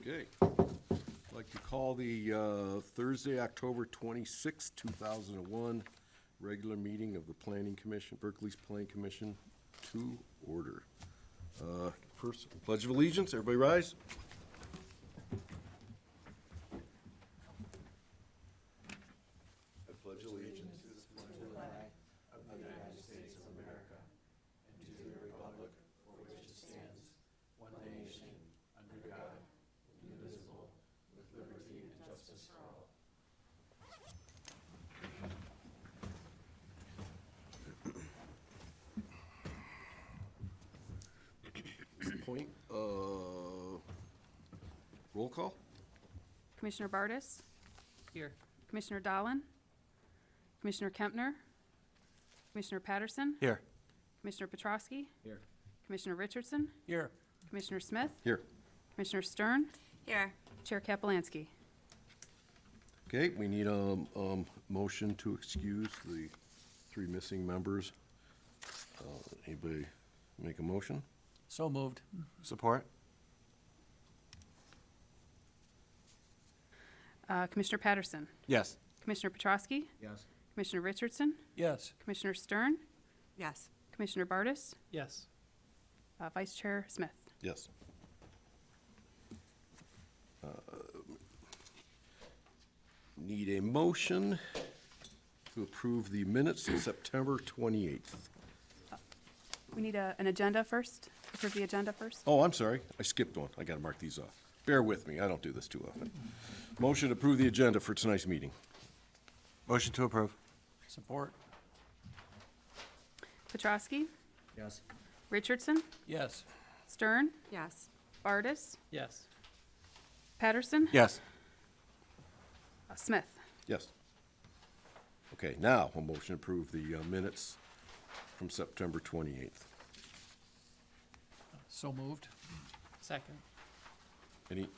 Okay. I'd like to call the Thursday, October 26, 2001, regular meeting of the Planning Commission, Berkeley's Planning Commission, to order. First, Pledge of Allegiance. Everybody rise. I pledge allegiance to the flag of the United States of America and to the republic for which it stands, one nation, under God, indivisible, with liberty and justice for all. Point, roll call? Commissioner Bartis, Here. Commissioner Dolan, Commissioner Kempner, Commissioner Patterson, Here. Commissioner Petrosky, Here. Commissioner Richardson, Here. Commissioner Smith, Here. Commissioner Stern, Here. Chair Kaplan-Lansky. Okay, we need a motion to excuse the three missing members. Anybody make a motion? So moved. Support. Commissioner Patterson, Yes. Commissioner Petrosky, Yes. Commissioner Richardson, Yes. Commissioner Stern, Yes. Commissioner Bartis, Yes. Vice Chair Smith. Yes. Need a motion to approve the minutes of September 28th. We need an agenda first, approve the agenda first. Oh, I'm sorry, I skipped one. I gotta mark these off. Bear with me, I don't do this too often. Motion to approve the agenda for tonight's meeting. Motion to approve. Support. Petrosky, Yes. Richardson, Yes. Stern, Yes. Bartis, Yes. Patterson, Yes. Smith. Yes. Okay, now a motion to approve the minutes from September 28th. So moved. Second. Any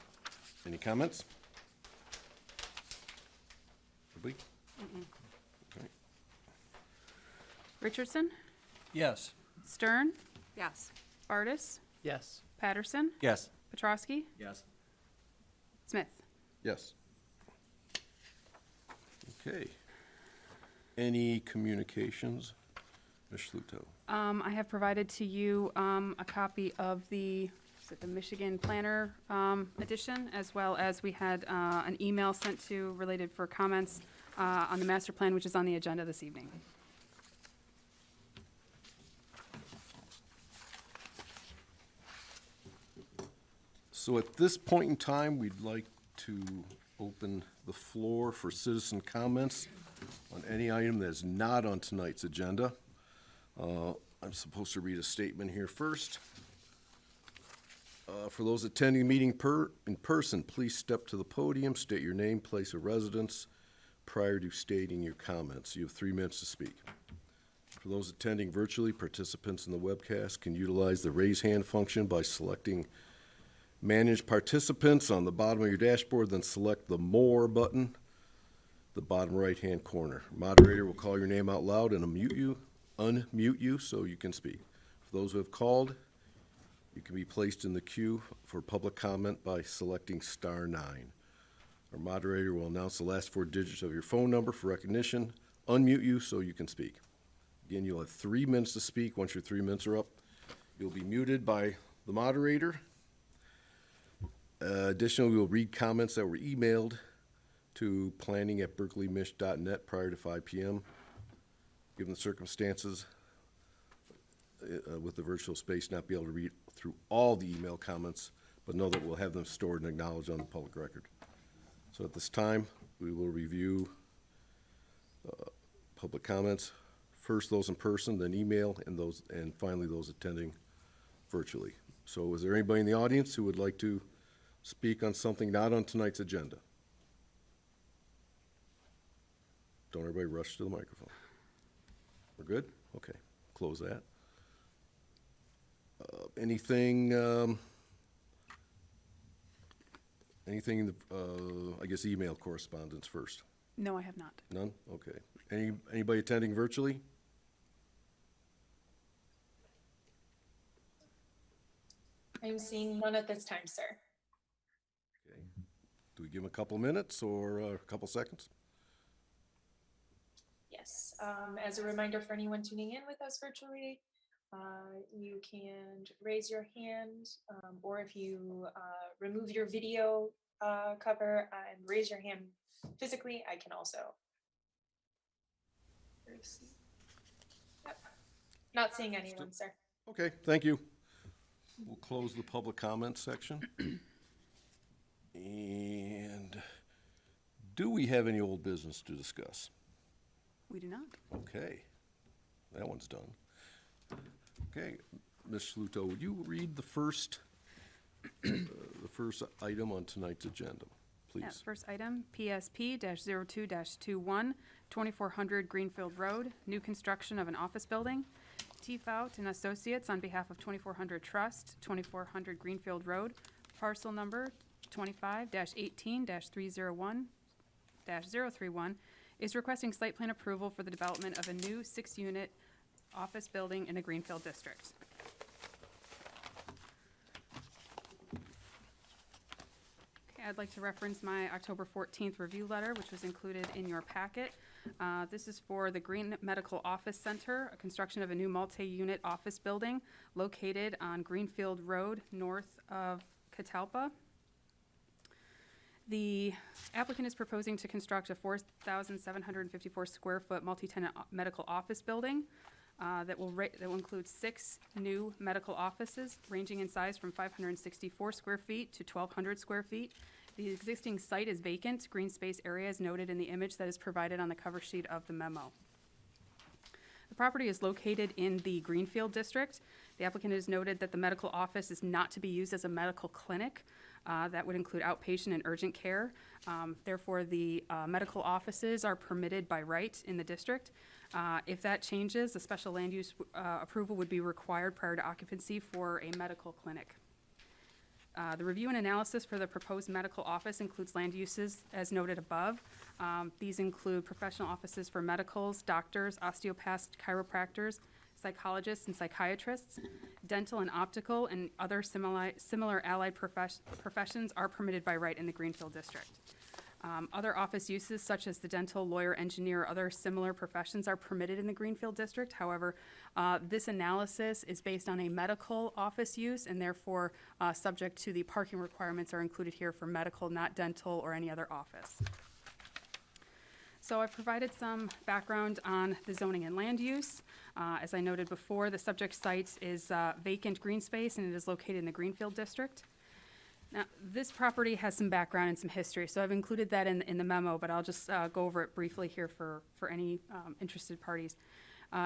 comments? Nobody? Okay. Richardson, Yes. Stern, Yes. Bartis, Yes. Patterson, Yes. Petrosky, Yes. Smith. Yes. Okay. Any communications? Ms. Schluto? I have provided to you a copy of the Michigan Planner edition, as well as we had an email sent to related for comments on the master plan, which is on the agenda this evening. So at this point in time, we'd like to open the floor for citizen comments on any item that is not on tonight's agenda. I'm supposed to read a statement here first. For those attending the meeting in person, please step to the podium, state your name, place of residence prior to stating your comments. You have 3 minutes to speak. For those attending virtually, participants in the webcast can utilize the raise hand function by selecting Manage Participants on the bottom of your dashboard, then select the More button, the bottom right-hand corner. Moderator will call your name out loud and unmute you so you can speak. For those who have called, you can be placed in the queue for public comment by selecting *9. Our moderator will announce the last 4 digits of your phone number for recognition, unmute you so you can speak. Again, you'll have 3 minutes to speak. Once your 3 minutes are up, you'll be muted by the moderator. Additionally, we will read comments that were emailed to planning@berkeleymish.net prior to 5 p.m. Given the circumstances, with the virtual space, not be able to read through all the email comments, but know that we'll have them stored and acknowledged on the public record. So at this time, we will review public comments. First, those in person, then email, and finally those attending virtually. So is there anybody in the audience who would like to speak on something not on tonight's agenda? Don't everybody rush to the microphone. We're good? Okay, close that. Anything in the, I guess, email correspondence first? No, I have not. None? Okay. Anybody attending virtually? I'm seeing none at this time, sir. Do we give them a couple minutes or a couple seconds? Yes, as a reminder for anyone tuning in with us virtually, you can raise your hand, or if you remove your video cover and raise your hand physically, I can also. Yep. Not seeing anyone, sir. Okay, thank you. We'll close the public comment section. And do we have any old business to discuss? We do not. Okay, that one's done. Okay, Ms. Schluto, would you read the first item on tonight's agenda, Yeah, please? first item, PSP-02-21, 2400 Greenfield Road, new construction of an office building. Tfout and Associates on behalf of 2400 Trust, 2400 Greenfield Road, parcel number 25-18-301-031, is requesting site plan approval for the development of a new 6-unit office building in a Greenfield district. Okay, I'd like to reference my October 14th review letter, which was included in your packet. This is for the Green Medical Office Center, a construction of a new multi-unit office building located on Greenfield Road, north of Catalpa. The applicant is proposing to construct a 4,754 square foot multi-tenant medical office building that will include 6 new medical offices ranging in size from 564 square feet to 1,200 square feet. The existing site is vacant. Green space area is noted in the image that is provided on the cover sheet of the memo. The property is located in the Greenfield district. The applicant has noted that the medical office is not to be used as a medical clinic. That would include outpatient and urgent care. Therefore, the medical offices are permitted by right in the district. If that changes, a special land use approval would be required prior to occupancy for a medical clinic. The review and analysis for the proposed medical office includes land uses as noted above. These include professional offices for medicals, doctors, osteopaths, chiropractors, psychologists and psychiatrists. Dental and optical and other similar allied professions are permitted by right in the Greenfield district. Other office uses such as the dental, lawyer, engineer, other similar professions are permitted in the Greenfield district. However, this analysis is based on a medical office use and therefore subject to the parking requirements are included here for medical, not dental or any other office. So I've provided some background on the zoning and land use. As I noted before, the subject site is vacant green space and it is located in the Greenfield district. Now, this property has some background and some history, so I've included that in the memo, but I'll just go over it briefly here for any interested parties.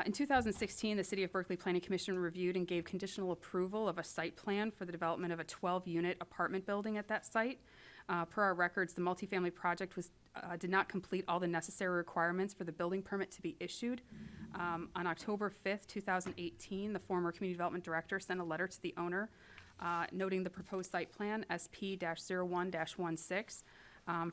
In 2016, the City of Berkeley Planning Commission reviewed and gave conditional approval of a site plan for the development of a 12-unit apartment building at that site. Per our records, the multifamily project did not complete all the necessary requirements for the building permit to be issued. On October 5th, 2018, the former Community Development Director sent a letter to the owner noting the proposed site plan, SP-01-16,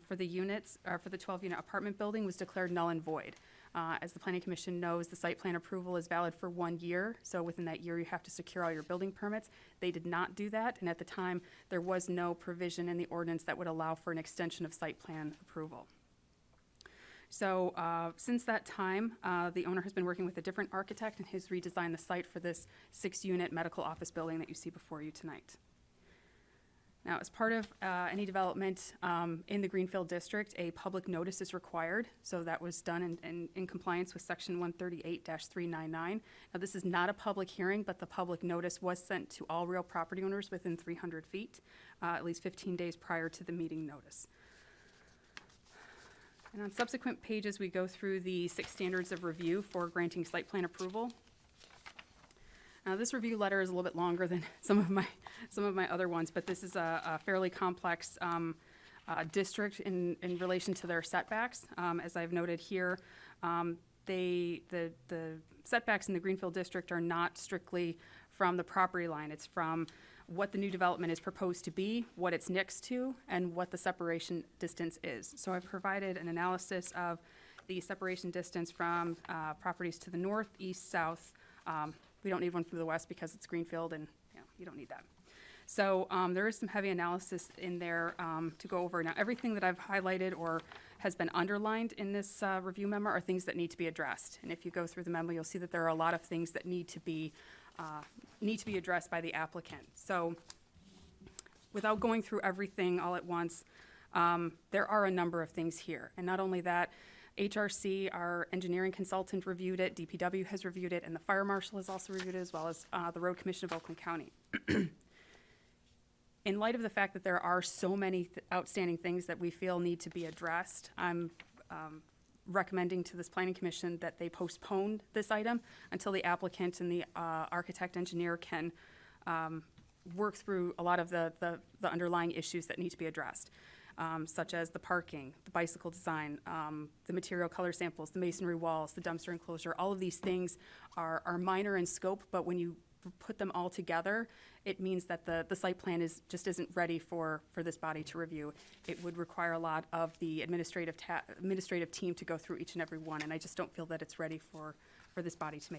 for the units, or for the 12-unit apartment building was declared null and void. As the Planning Commission knows, the site plan approval is valid for 1 year, so within that year you have to secure all your building permits. They did not do that, and at the time, there was no provision in the ordinance that would allow for an extension of site plan approval. So since that time, the owner has been working with a different architect and has redesigned the site for this 6-unit medical office building that you see before you tonight. Now, as part of any development in the Greenfield district, a public notice is required. So that was done in compliance with section 138-399. Now, this is not a public hearing, but the public notice was sent to all real property owners within 300 feet, at least 15 days prior to the meeting notice. And on subsequent pages, we go through the 6 standards of review for granting site plan approval. Now, this review letter is a little bit longer than some of my other ones, but this is a fairly complex district in relation to their setbacks. As I've noted here, the setbacks in the Greenfield district are not strictly from the property line. It's from what the new development is proposed to be, what it's next to, and what the separation distance is. So I've provided an analysis of the separation distance from properties to the north, east, south. We don't need one from the west because it's Greenfield and you don't need that. So there is some heavy analysis in there to go over. Now, everything that I've highlighted or has been underlined in this review memo are things that need to be addressed. And if you go through the memo, you'll see that there are a lot of things that need to be addressed by the applicant. So without going through everything all at once, there are a number of things here. And not only that, HRC, our engineering consultant, reviewed it, DPW has reviewed it, and the fire marshal has also reviewed it, as well as the Road Commission of Oakland County. In light of the fact that there are so many outstanding things that we feel need to be addressed, I'm recommending to this planning commission that they postpone this item until the applicant and the architect engineer can work through a lot of the underlying issues that need to be addressed, such as the parking, the bicycle design, the material color samples, the masonry walls, the dumpster enclosure. All of these things are minor in scope, but when you put them all together, it means that the site plan just isn't ready for this body to review. It would require a lot of the administrative team to go through each and every one, and I just don't feel that it's ready for this body to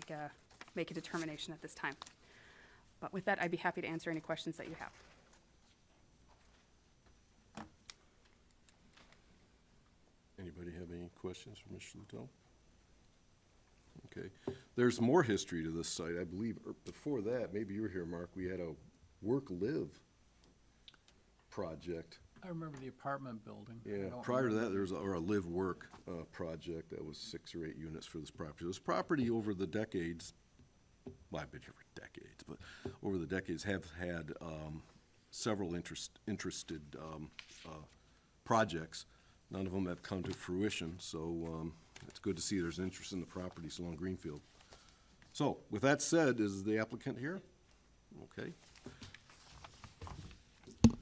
make a determination at this time. But with that, I'd be happy to answer any questions that you have. Anybody have any questions for Ms. Schluto? Okay. There's more history to this site, I believe. Before that, maybe you were here, Mark, we had a work-live project. I remember the apartment building. I Yeah, don't prior to remember- that, there was a live-work project that was 6 or 8 units for this property. This property over the decades, well, I've been here for decades, but over the decades have had several interested projects. None of them have come to fruition, so it's good to see there's interest in the properties along Greenfield. So, with that said, is the applicant here? Okay.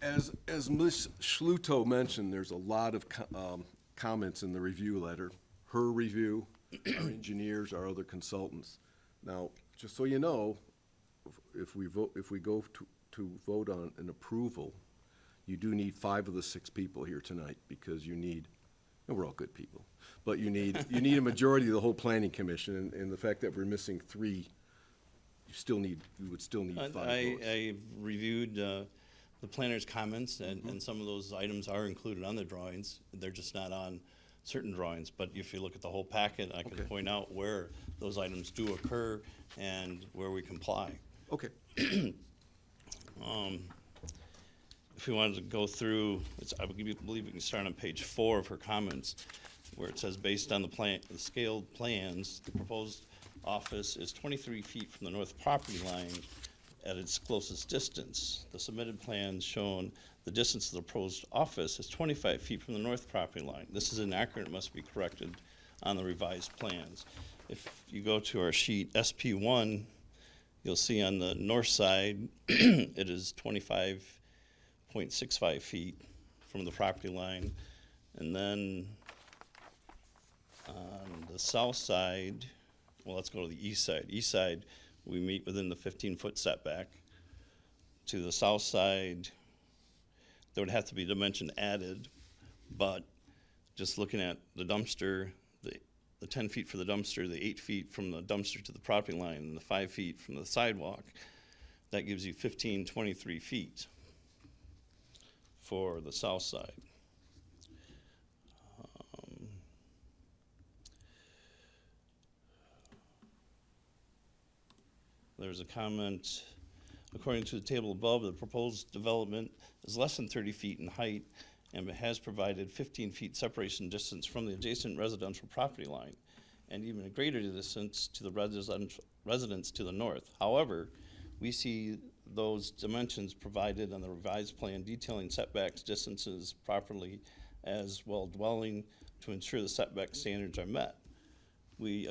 As Ms. Schluto mentioned, there's a lot of comments in the review letter. Her review, our engineers, our other consultants. Now, just so you know, if we go to vote on an approval, you do need 5 of the 6 people here tonight, because you need, and we're all good people, but you need a majority of the whole planning commission, and the fact that we're missing 3, you would still need 5 votes. I reviewed the planner's comments, and some of those items are included on the drawings. They're just not on certain drawings, but if you look at the whole packet, I can Okay. point out where those items do occur and where we comply. Okay, If we wanted to go through, I believe we can start on page 4 of her comments, where it says, based on the scaled plans, the proposed office is 23 feet from the north property line at its closest distance. The submitted plans shown the distance of the proposed office is 25 feet from the north property line. This is inaccurate, it must be corrected on the revised plans. If you go to our sheet SP1, you'll see on the north side, it is 25.65 feet from the property line. And then on the south side, well, let's go to the east side. East side, we meet within the 15-foot setback. To the south side, there would have to be dimension added, but just looking at the dumpster, the 10 feet for the dumpster, the 8 feet from the dumpster to the property line, and the 5 feet from the sidewalk, that gives you 23 feet for the south side. There's a comment, according to the table above, the proposed development is less than 30 feet in height and it has provided 15 feet separation distance from the adjacent residential property line and even a greater distance to the residents to the north. However, we see those dimensions provided on the revised plan detailing setbacks, distances properly as well dwelling to ensure the setback standards are met. We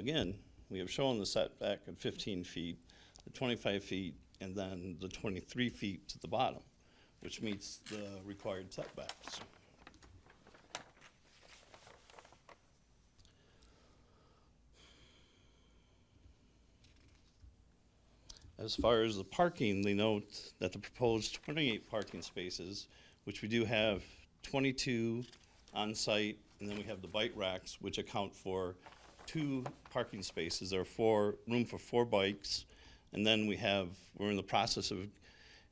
have shown the setback at 15 feet, the 25 feet, and then the 23 feet to the bottom, which meets the required setbacks. As far as the parking, they note that the proposed 28 parking spaces, which we do have 22 on site, and then we have the bike racks, which account for 2 parking spaces. There are room for 4 bikes, and then we're in the process of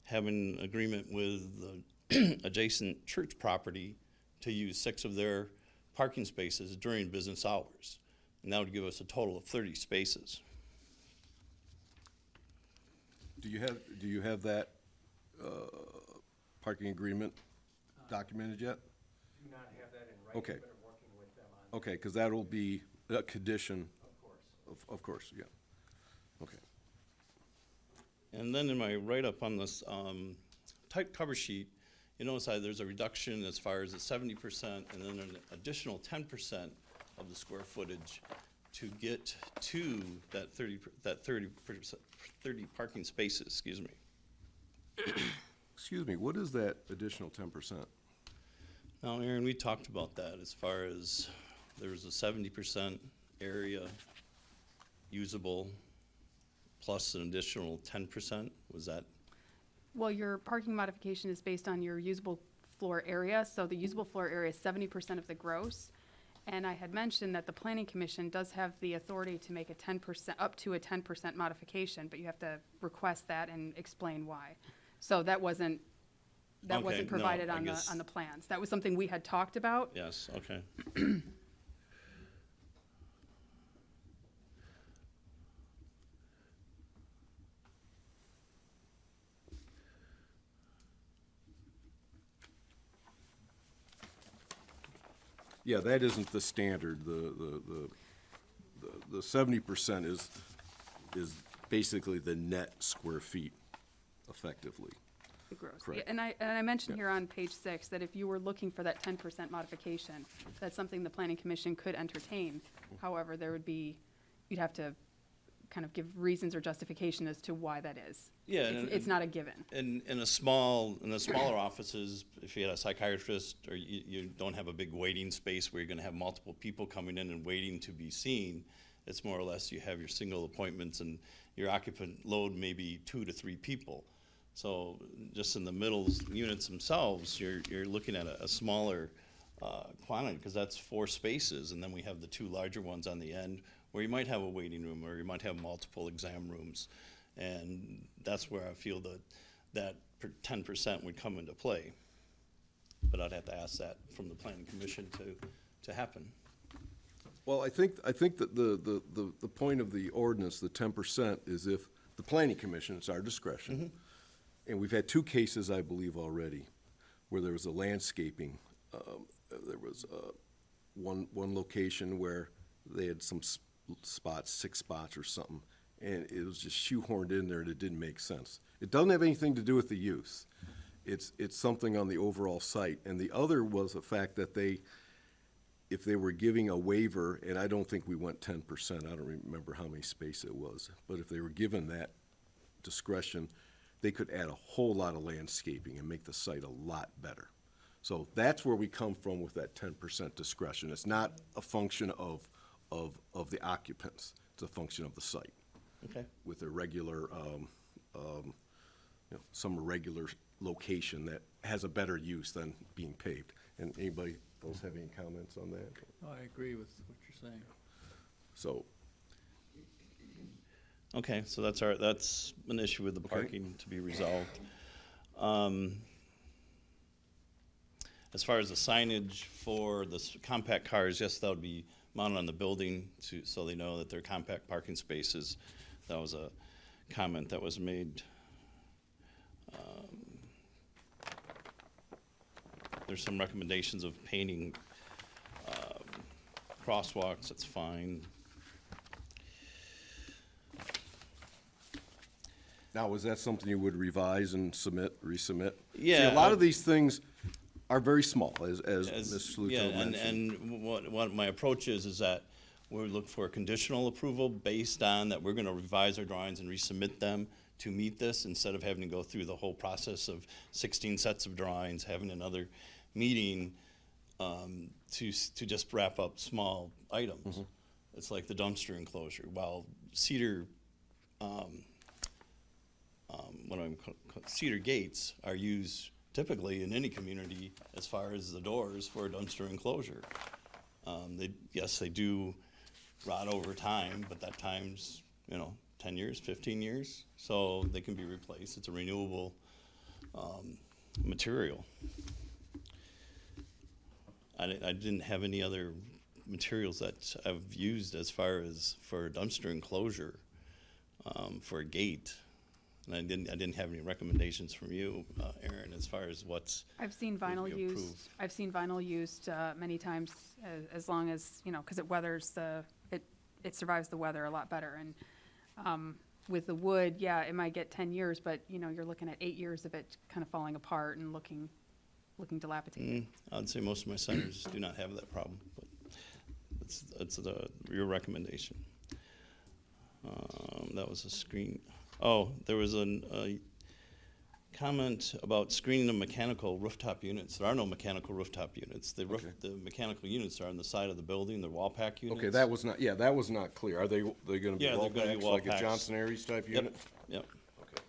having an agreement with the adjacent church property to use 6 of their parking spaces during business hours. And that would give us a total of 30 spaces. Do you have that parking agreement documented yet? Do not have that in writing, Okay. but I'm working with them on. Okay, because that'll be a condition. Of course, yeah. Okay. And then in my write-up on this type cover sheet, you notice how there's a reduction as far as the 70% and then an additional 10% of the square footage to get to that 30 parking spaces, excuse me. Excuse me, what is that additional 10%? Now, Aaron, we talked about that as far as there was a 70% area usable plus an additional 10%, was that? Well, your parking modification is based on your usable floor area, so the usable floor area is 70% of the gross. And I had mentioned that the planning commission does have the authority to make a 10%, up to a 10% modification, but you have to request that and explain why. So that wasn't Okay, no, provided I on guess- the plans. That was something we had talked about. Yes, okay. Yeah, that isn't the standard. The 70% is basically the net square feet effectively. The gross. Yeah, Correct. and I mentioned Yeah. here on page 6 that if you were looking for that 10% modification, that's something the planning commission could entertain. However, you'd have to kind of give reasons or justification as to why that is. Yeah, It's not a given. In the smaller offices, if you had a psychiatrist or you don't have a big waiting space where you're gonna have multiple people coming in and waiting to be seen, it's more or less you have your single appointments and your occupant load may be 2 to 3 people. So just in the middle units themselves, you're looking at a smaller quantity because that's 4 spaces, and then we have the 2 larger ones on the end where you might have a waiting room or you might have multiple exam rooms. And that's where I feel that 10% would come into play. But I'd have to ask that from the planning commission to happen. Well, I think that the point of the ordinance, the 10%, is if the planning commission, it's our discretion. And we've had 2 cases, I believe, already, where there was a landscaping. There was one location where they had some spots, 6 spots or something, and it was just shoehorned in there and it didn't make sense. It doesn't have anything to do with the use. It's something on the overall site. And the other was the fact that if they were giving a waiver, and I don't think we went 10%, I don't remember how many space it was, but if they were given that discretion, they could add a whole lot of landscaping and make the site a lot better. So that's where we come from with that 10% discretion. It's not a function of the occupants, it's a function of the site Okay. with a regular, some irregular location that has a better use than being paved. And anybody else have any comments on that? Oh, I agree with what you're saying. So, Okay, so that's an issue with the parking to be resolved. As far as the signage for the compact cars, yes, that would be mounted on the building so they know that they're compact parking spaces. That was a comment that was made. There's some recommendations of painting crosswalks, that's fine. now, is that something you would revise and resubmit? See, Yeah, a lot of these things are very small, as Ms. Schluto Yeah, mentioned. and what my approach is that we look for a conditional approval based on that we're gonna revise our drawings and resubmit them to meet this, instead of having to go through the whole process of 16 sets of drawings, having another meeting to just wrap up small items. It's like the dumpster enclosure. While cedar, cedar gates are used typically in any community as far as the doors for a dumpster enclosure. Yes, they do rot over time, but that time's, 10 years, 15 years, so they can be replaced. It's a renewable material. I didn't have any other materials that I've used as far as for a dumpster enclosure, for a gate. And I didn't have any recommendations from you, Aaron, as far as what's, I've seen Would vinyl be used, approved. I've seen vinyl used many times, as long as, you know, because it weathers it survives the weather a lot better. And with the wood, yeah, it might get 10 years, but, you know, you're looking at 8 years of it kind of falling apart and looking dilapidated. I'd say most of my centers do not have that problem, but it's your recommendation. That was a screen. Oh, there was a comment about screening of mechanical rooftop units. There are no mechanical rooftop units. The mechanical units are on the side of the building, they're wall pack units. Okay, that was not clear. Are they gonna be Yeah, they're wall gonna be packs, wall like a packs. Johnson Aries type Yep, unit? yep. Okay.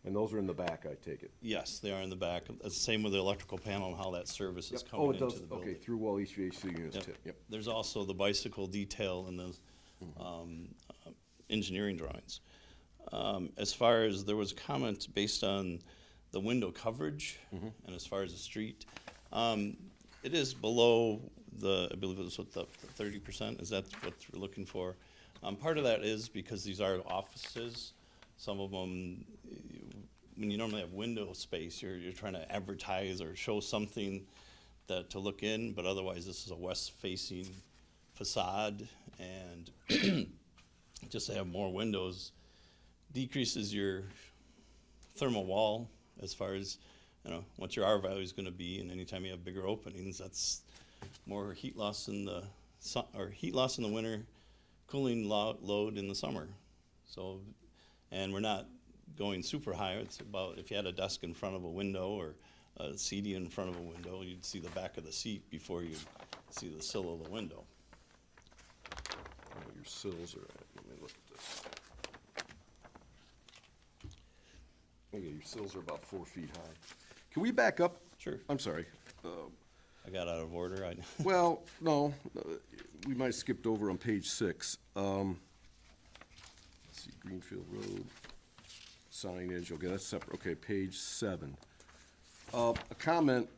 And those are in the back, I take it? Yes, they are in the back. It's the same with the electrical panel and how that service is Yep. coming Oh, it into does, the building. okay, through wall HVAC units Yep. too, yep. There's also the bicycle detail in the engineering drawings. As far as, there was a comment based on the window coverage, and as far as the street, it is below I believe it was what, the 30%, is that what we're looking for? Part of that is because these are offices, some of them, when you normally have window space, you're trying to advertise or show something to look in, but otherwise this is a west-facing facade, and just to have more windows decreases your thermal wall as far as, you know, what your R value is gonna be, and anytime you have bigger openings, that's more heat loss in the heat loss in the winter, cooling load in the summer. So, and we're not going super high. It's about, if you had a desk in front of a window or a CD in front of a window, you'd see the back of the seat before you see the sill of the window. Oh, your sills are, let me look at this. Okay, your sills are about 4 feet high. Can we back up? Sure. I'm sorry. I got out of order. Well, no, we might have skipped over on page 6. Let's see, Greenfield Road, signage, okay, that's separate, okay, page 7. A comment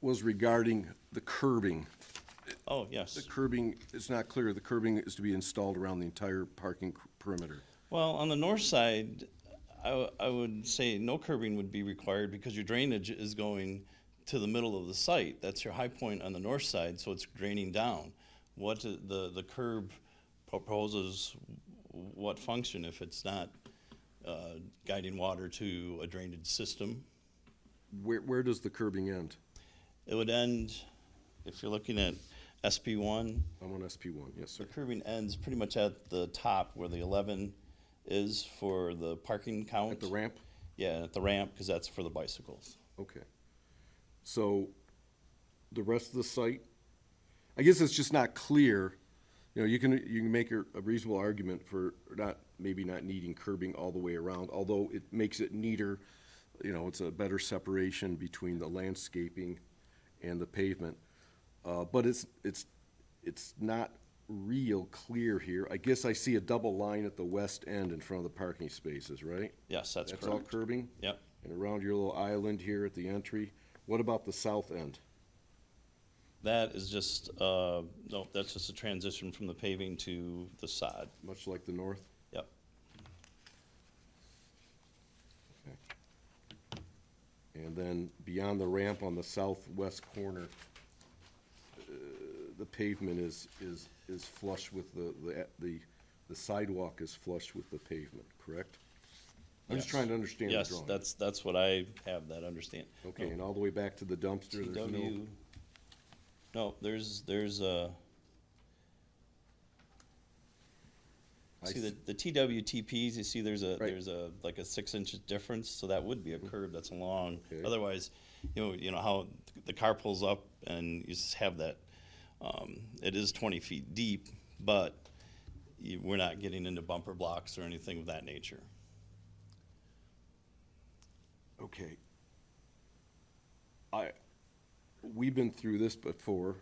was regarding the curbing. Oh, yes. The curbing, it's not clear, the curbing is to be installed around the entire parking perimeter. Well, on the north side, I would say no curbing would be required because your drainage is going to the middle of the site. That's your high point on the north side, so it's draining down. What the curb proposes, what function if it's not guiding water to a drainage system? Where does the curbing end? It would end, if you're looking at SP1, I'm on SP1, yes, sir. the curbing ends pretty much at the top where the 11 is for the parking count. At the ramp? Yeah, at the ramp, because that's for the bicycles. Okay. So, the rest of the site, I guess it's just not clear. You know, you can make a reasonable argument for maybe not needing curbing all the way around, although it makes it neater. You know, it's a better separation between the landscaping and the pavement. But it's not real clear here. I guess I see a double line at the west end in front of the parking spaces, right? Yes, that's correct. That's all curbing? Yep. And around your little island here at the entry? What about the south end? That is just, no, that's just a transition from the paving to the sod. Much like the north? Yep. And then beyond the ramp on the southwest corner, the pavement is flush with the sidewalk is flush with the pavement, correct? I'm just Yes. trying to understand the Yes, drawing. that's what I have that understand. Okay, No, and all the way back to the dumpster, there's no, TW, no, there's a, I see s- the TWTPs, you see there's Right. like a 6 inch difference, so that would be a curb that's long. Okay. Otherwise, you know how the car pulls up and you just have that, it is 20 feet deep, but we're not getting into bumper blocks or anything of that nature. okay. We've been through this before.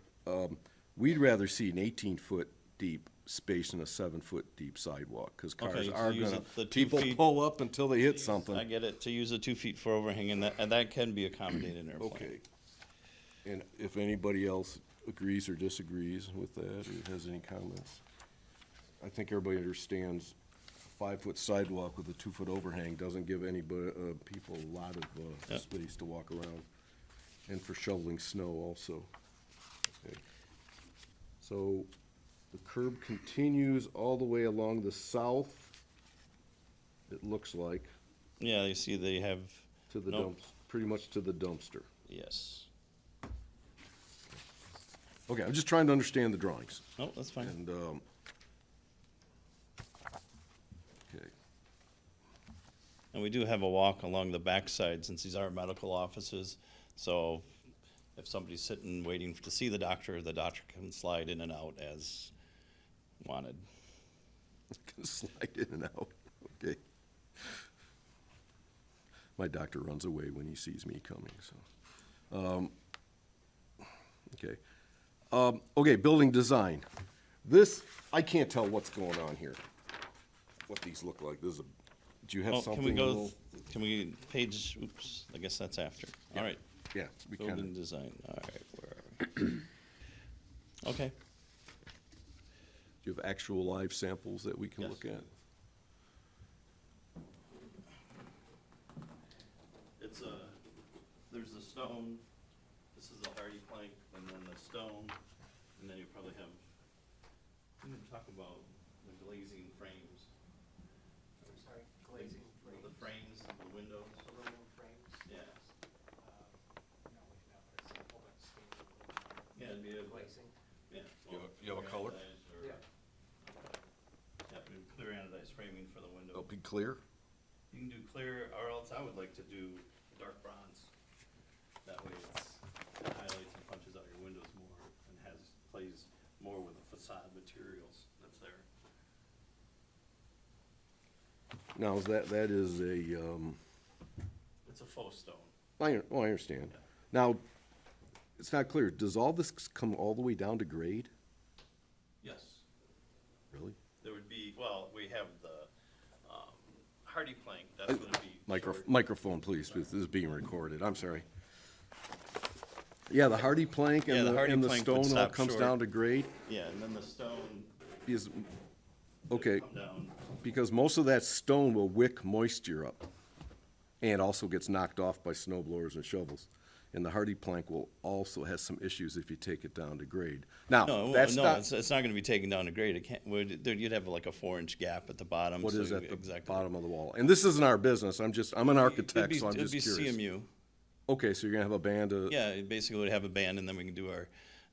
We'd rather see an 18-foot deep space in a 7-foot deep sidewalk, because Okay, cars so are use gonna, the 2 people feet. pull up until they hit I something. get it, to use a 2 feet for overhang, and that can be accommodated in our plan. Okay. And if anybody else agrees or disagrees with that, or has any comments? I think everybody understands 5-foot sidewalk with a 2-foot overhang doesn't give anybody, people a lot of, Yep. space to walk around. And for shoveling snow also. Okay. So the curb continues all the way along the south, it looks like, Yeah, you see they have, to the Nope. pretty much to the dumpster. yes. Okay, I'm just trying to understand the drawings. Oh, that's fine. And, okay, And we do have a walk along the backside since these are medical offices. So if somebody's sitting waiting to see the doctor can slide in and out as wanted. can slide in and out, okay. My doctor runs away when he sees me coming, so. Okay. Okay, building design. This, I can't tell what's going on here, what these look like. This is a, do you have Oh, something? can we a go, little- can we, page, oops, I guess that's after. All right, Yeah, we kind building of, design, all right, where are we? Okay, do you have actual live samples that we can Yes. look at? it's there's the stone, this is the hardy plank, and then the stone, and then you probably have, we didn't talk about the glazing frames. I'm sorry, glazing frames. The frames, the windows, Aluminum frames. yeah. No, we've not put a sample, but standard Yeah, it'd be a, glazing. yeah. You have a color? anodized or- Yeah. Yeah, we do clear anodized framing for the window. Oh, be clear? You can do clear, or else I would like to do dark bronze. That way it highlights and punches out your windows more and plays more with the facade materials that's there. Now, is that is a, It's a faux stone. I understand. Now, it's not clear, does all this come all the way down to grade? Yes. Really? There would be, well, we have the hardy plank, that's gonna be. short. Microphone, please, this is being recorded, I'm sorry. Yeah, the hardy plank Yeah, and the the, hardy and the plank would stone all stop comes short. down to grade Yeah, and then the stone is, would okay, come down. because most of that stone will wick moisture up and also gets knocked off by snow blowers and shovels. And the hardy plank will also has some issues if you take it down to grade. Now, No, that's no, not, it's not gonna be taken down to grade. It can't, you'd have like a 4-inch gap at the bottom. what so is you- at the exactly. bottom of the wall. And this isn't our business, I'm an architect, so I'm It'd just be curious. CMU. Okay, so you're gonna have a band of, Yeah, it basically would have a band, and then we can do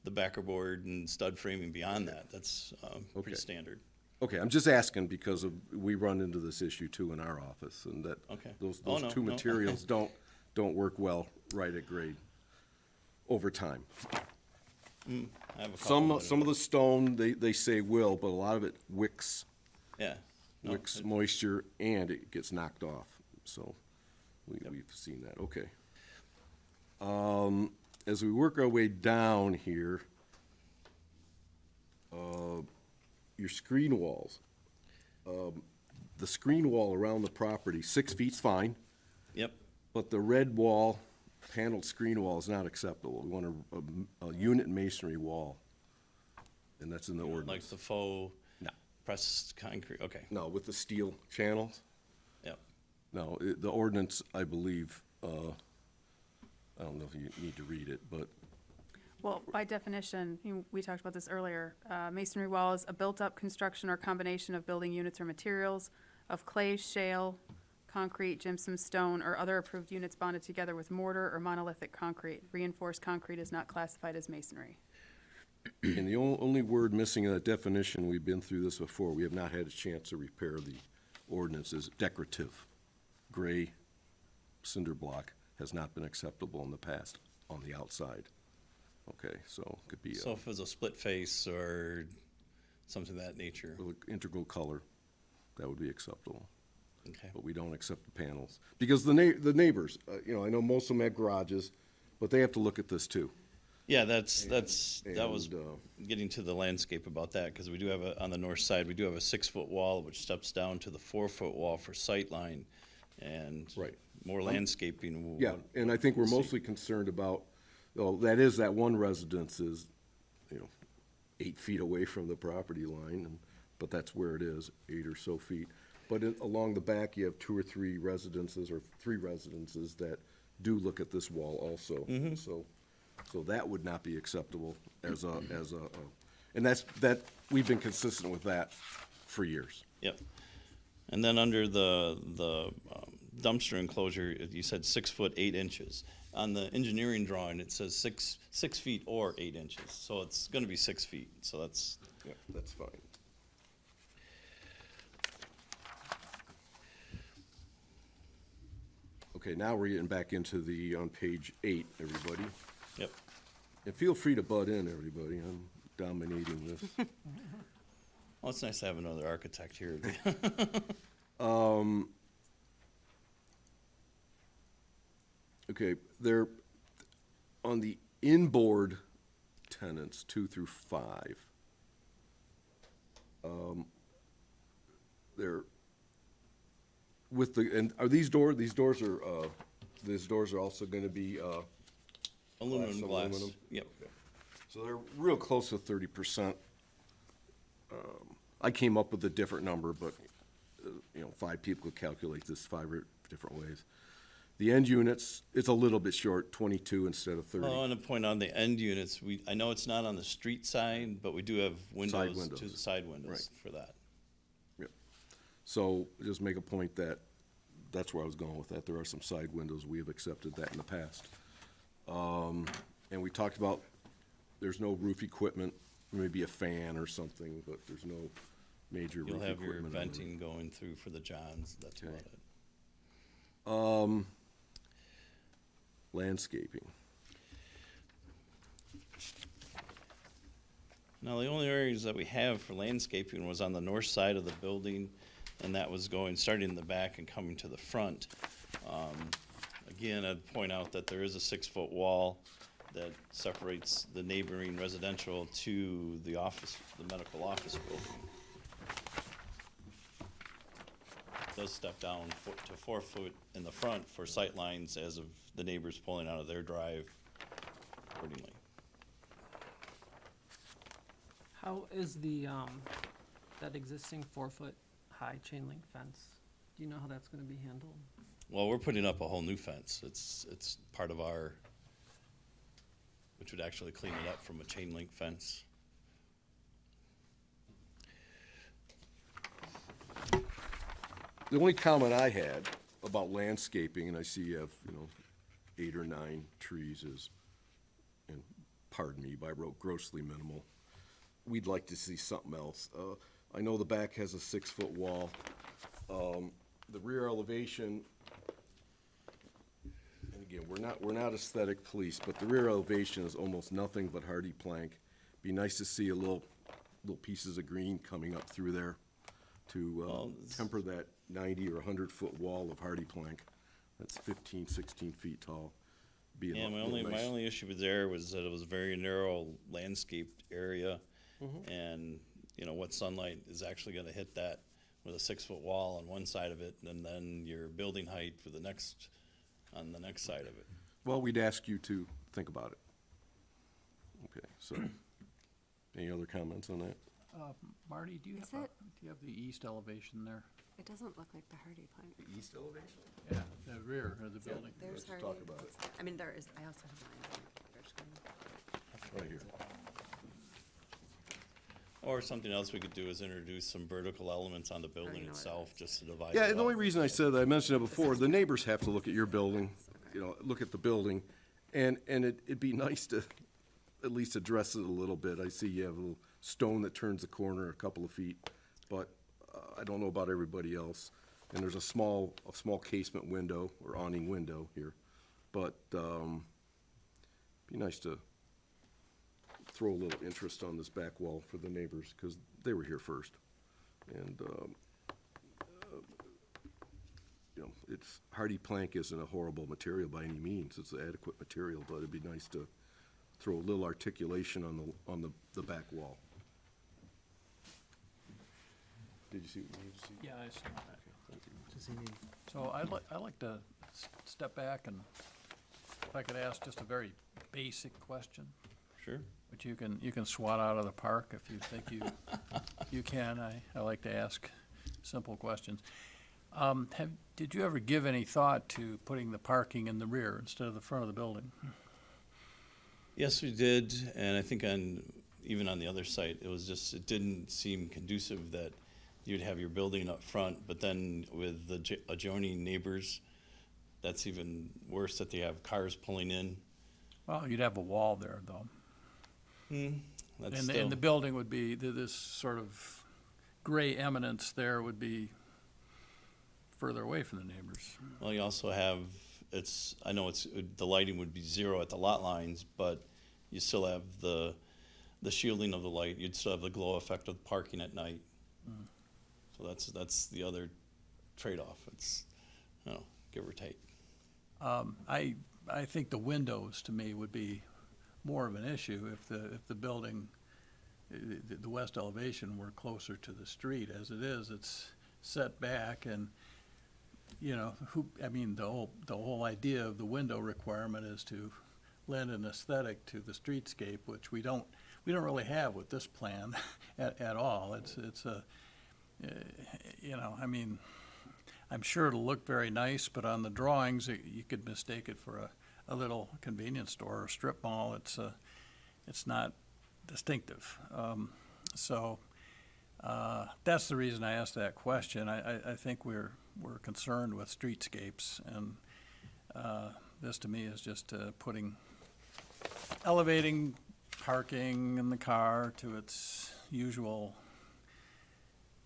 the backer board and stud framing beyond that. That's Okay. pretty standard. okay, I'm just asking because of, we run into this issue too in our office, and that Okay. those Oh, no, two no. materials don't work well right at grade over time. I have a couple Some of the stone, they say will, but a lot of it wicks Yeah. No, wicks it- moisture and it gets knocked off, so we've seen that, okay. As we work our way down here, your screen walls, the screen wall around the property, 6 feet's fine, Yep, but the red wall, paneled screen wall is not acceptable. We want a unit masonry wall, and that's in the like ordinance. the faux No. pressed concrete, okay, No, with the steel channels? yep. No, the ordinance, I believe, I don't know if you need to read it, but Well, by definition, we talked about this earlier, masonry wall is a built-up construction or combination of building units or materials of clay, shale, concrete, gypsum, stone, or other approved units bonded together with mortar or monolithic concrete. Reinforced concrete is not classified as masonry. and the only word missing in that definition, we've been through this before, we have not had a chance to repair the ordinance, is decorative. Gray cinder block has not been acceptable in the past on the outside. Okay, so it could be So if it was a split face or something of that nature, a integral color, that would be acceptable. okay. But we don't accept the panels. Because the neighbors, I know most of them have garages, but they have to look at this too. Yeah, that was And, getting to the landscape about that, because we do have on the north side, we do have a 6-foot wall which steps down to the 4-foot wall for sightline and Right. more landscaping. Yeah, and I think we're see. mostly concerned about, well, that one residence is, 8 feet away from the property line, but that's where it is, 8 or so feet. But along the back, you have 2 or 3 residences, or 3 residences that do look at this wall also. So that would not be acceptable and we've been consistent with that for years. Yep. And then under the dumpster enclosure, you said 6 foot 8 inches. On the engineering drawing, it says 6 feet or 8 inches, so it's gonna be 6 feet, so that's, Yeah, that's fine. Okay, now we're getting back into on page 8, everybody. yep. And feel free to butt in, everybody. I'm dominating this. Well, it's nice to have another architect here. Okay, they're on the inboard tenants, 2 through 5. They're with and are these doors are also gonna be, Aluminum glass, aluminum? yep. so they're real close to 30%. I came up with a different number, but, 5 people could calculate this 5 different ways. The end units, it's a little bit short, 22 instead of 30. Well, I want to point on the end units, I know it's not on the street side, but we do have windows to windows. the side windows Right. for that. Yep. So just make a point that's where I was going with that. There are some side windows. We have accepted that in the past. And we talked about, there's no roof equipment, maybe a fan or something, but there's no major roof You'll equipment. have your on the roof. venting going through for the johns, that's about Okay. it. Landscaping. Now, the only areas that we have for landscaping was on the north side of the building, and that was starting in the back and coming to the front. Again, I'd point out that there is a 6-foot wall that separates the neighboring residential to the medical office building. It does step down to 4 foot in the front for sight lines as of the neighbors pulling out of their drive accordingly. How is that existing 4-foot high chain link fence? Do you know how that's gonna be handled? Well, we're putting up a whole new fence. It's part of which would actually clean it up from a chain link fence. The only comment I had about landscaping, and I see you have, 8 or 9 trees and pardon me, but I wrote grossly minimal. We'd like to see something else. I know the back has a 6-foot wall. The rear elevation, and again, we're not aesthetic police, but the rear elevation is almost nothing but hardy plank. Be nice to see a little pieces of green coming up through there to temper that 90 or 100-foot wall of hardy plank. That's 15, 16 feet tall. Be a Yeah, my little only nice. issue with there was that it was a very narrow landscaped area. And, what sunlight is actually gonna hit that with a 6-foot wall on one side of it, and then your building height for on the next side of it. Well, we'd ask you to think about it. Okay, so, any other comments on that? Marty, do you Is have, it- do you have the east elevation there? It doesn't look like the hardy plant. East elevation? Yeah. The rear of the building. There's let's hardy. talk about what's that? I mean, there is, I also have mine on my computer screen. Right here. Or something else we could do is introduce some vertical elements on the building know what it itself, is. just to divide Yeah, it and the only up. reason I said that, I mentioned it before, the neighbors have to look at your building, look at the building, and it'd be nice to at least address it a little bit. I see you have a little stone that turns the corner a couple of feet, but I don't know about everybody else. And there's a small casement window or awning window here, but be nice to throw a little interest on this back wall for the neighbors, because they were here first. And, hardy plank isn't a horrible material by any means. It's an adequate material, but it'd be nice to throw a little articulation on the back wall. Did you see what you needed to see? Yeah, I saw that. Thank you. Does he need? So I'd like to step back and if I could ask just a very basic question, Sure. which you can swat out of the park if you think you can. I like to ask simple questions. Did you ever give any thought to putting the parking in the rear instead of the front of the building? Yes, we did, and I think even on the other site, it didn't seem conducive that you'd have your building up front, but then with the adjoining neighbors, that's even worse that they have cars pulling in. Well, you'd have a wall there, though. That's And still, the building would be, this sort of gray eminence there would be further away from the neighbors. well, you also have, I know the lighting would be zero at the lot lines, but you still have the shielding of the light, you'd still have the glow effect of parking at night. So that's the other trade-off, it's, give or take. I think the windows, to me, would be more of an issue if the building, the west elevation were closer to the street. As it is, it's set back and, the whole idea of the window requirement is to lend an aesthetic to the streetscape, which we don't really have with this plan at all. It's a, I'm sure it'll look very nice, but on the drawings, you could mistake it for a little convenience store or strip mall. It's not distinctive. That's the reason I asked that question. I think we're concerned with streetscapes, and this to me is just elevating parking in the car to its usual